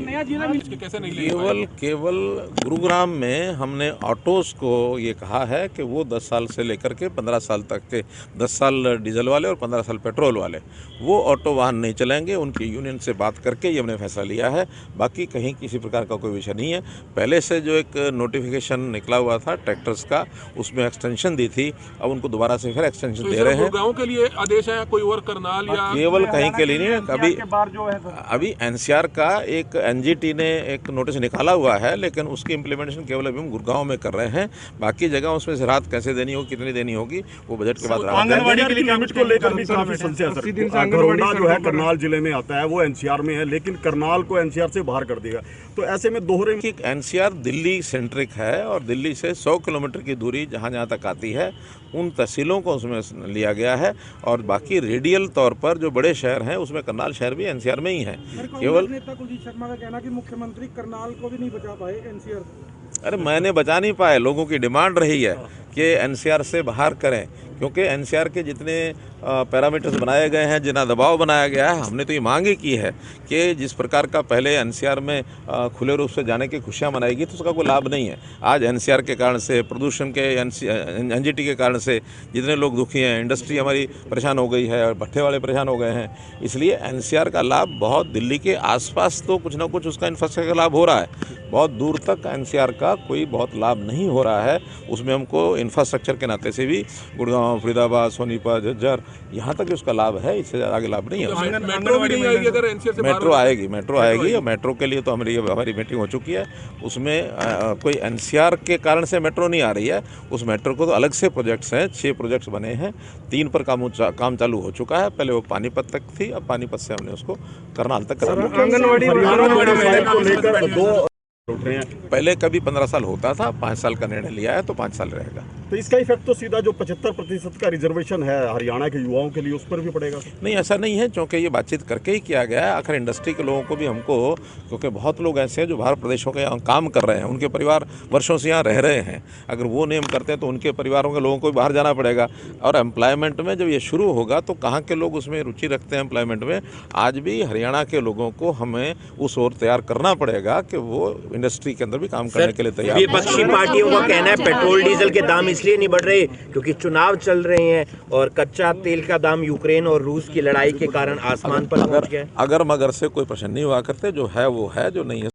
कैसे नहीं केवल गुरुग्राम में हमने ऑटोज़ को ये कहा है कि वो 10 साल से लेकर के 15 साल तक के, 10 साल डीजल वाले और 15 साल पेट्रोल वाले, वो ऑटो वाहन नहीं चलेंगे। उनकी यूनियन से बात करके ये हमने फैसला लिया है। बाकी कहीं किसी प्रकार का कोई विषय नहीं है। पहले से जो एक नोटिफिकेशन निकला हुआ था ट्रैक्टर्स का, उसमें एक्सटेंशन दी थी, अब उनको दोबारा से फिर एक्सटेंशन दे रहे हैं। गाँव के लिए आदेश है, कोई और करनाल या केवल कहीं के लिए नहीं है। अभी एनसीआर का एक एनजीटी ने एक नोटिस निकाला हुआ है, लेकिन उसकी इम्प्लीमेंटेशन केवल अभी हम गुड़गांव में कर रहे हैं। बाकी जगह उसमें से राहत कैसे देनी होगी, कितनी देनी होगी, वो बजट के बाद। आंगनवाड़ी के लिमिट को लेकर भी काफी समस्या है। घरोंडा जो है करनाल जिले में आता है वो एनसीआर में है, लेकिन करनाल को एनसीआर से बाहर कर देगा। तो ऐसे में दोहरे एनसीआर दिल्ली सेंट्रिक है और दिल्ली से 100 किलोमीटर की दूरी जहाँ जहाँ तक आती है उन तहसीलों को उसमें लिया गया है। और बाकी रेडियल तौर पर जो बड़े शहर हैं उसमें करनाल शहर भी एनसीआर में ही है। केवल नेता कुलदीप शर्मा का कहना कि मुख्यमंत्री करनाल को भी नहीं बचा पाए एनसीआर। अरे मैंने बचा नहीं पाए, लोगों की डिमांड रही है कि एनसीआर से बाहर करें, क्योंकि एनसीआर के जितने पैरामीटर्स बनाए गए हैं, जितना दबाव बनाया गया है, हमने तो ये मांग ही की है कि जिस प्रकार का पहले एनसीआर में खुले रूप से जाने की खुशियाँ मनाएगी तो उसका कोई लाभ नहीं है। आज एनसीआर के कारण से, प्रदूषण के, एनजीटी के कारण से जितने लोग दुखी हैं, इंडस्ट्री हमारी परेशान हो गई है और भट्ठे वाले परेशान हो गए हैं। इसलिए एनसीआर का लाभ बहुत, दिल्ली के आसपास तो कुछ ना कुछ उसका इंफ्रास्ट्रक्चर का लाभ हो रहा है, बहुत दूर तक एनसीआर का कोई बहुत लाभ नहीं हो रहा है। उसमें हमको इंफ्रास्ट्रक्चर के नाते से भी गुड़गांव, फरीदाबाद, सोनीपत, झज्जर, यहाँ तक उसका लाभ है, इससे आगे लाभ नहीं है। मेट्रो भी नहीं आएगी अगर एनसीआर से मेट्रो आएगी और मेट्रो के लिए तो हमारी मीटिंग हो चुकी है। उसमें कोई एनसीआर के कारण से मेट्रो नहीं आ रही है। उस मेट्रो को तो अलग से प्रोजेक्ट्स हैं, 6 प्रोजेक्ट्स बने हैं, 3 पर काम चालू हो चुका है। पहले वो पानीपत तक थी, अब पानीपत से हमने उसको करनाल तक करा दिया। पहले कभी 15 साल होता था, 5 साल का निर्णय लिया है तो 5 साल रहेगा। तो इसका इफेक्ट तो सीधा जो 75% का रिजर्वेशन है हरियाणा के युवाओं के लिए उस पर भी पड़ेगा। नहीं, ऐसा नहीं है, क्योंकि ये बातचीत करके ही किया गया है। आखिर इंडस्ट्री के लोगों को भी हमको, क्योंकि बहुत लोग ऐसे हैं जो बाहर प्रदेशों के यहाँ काम कर रहे हैं, उनके परिवार वर्षों से यहाँ रह रहे हैं। अगर वो नियम करते हैं तो उनके परिवारों के लोगों को भी बाहर जाना पड़ेगा। और एम्प्लॉयमेंट में जब ये शुरू होगा तो कहाँ के लोग उसमें रुचि रखते हैं एम्प्लॉयमेंट में। आज भी हरियाणा के लोगों को हमें उस ओर तैयार करना पड़ेगा कि वो इंडस्ट्री के अंदर भी काम करने के लिए तैयार। विपक्षी पार्टियों का कहना है पेट्रोल डीजल के दाम इसलिए नहीं बढ़ रहे क्योंकि चुनाव चल रहे हैं और कच्चा तेल का दाम यूक्रेन और रूस की लड़ाई के कारण आसमान पर पहुंच गया। अगर मगर से कोई प्रश्न नहीं हुआ करते, जो है वो है, जो नहीं है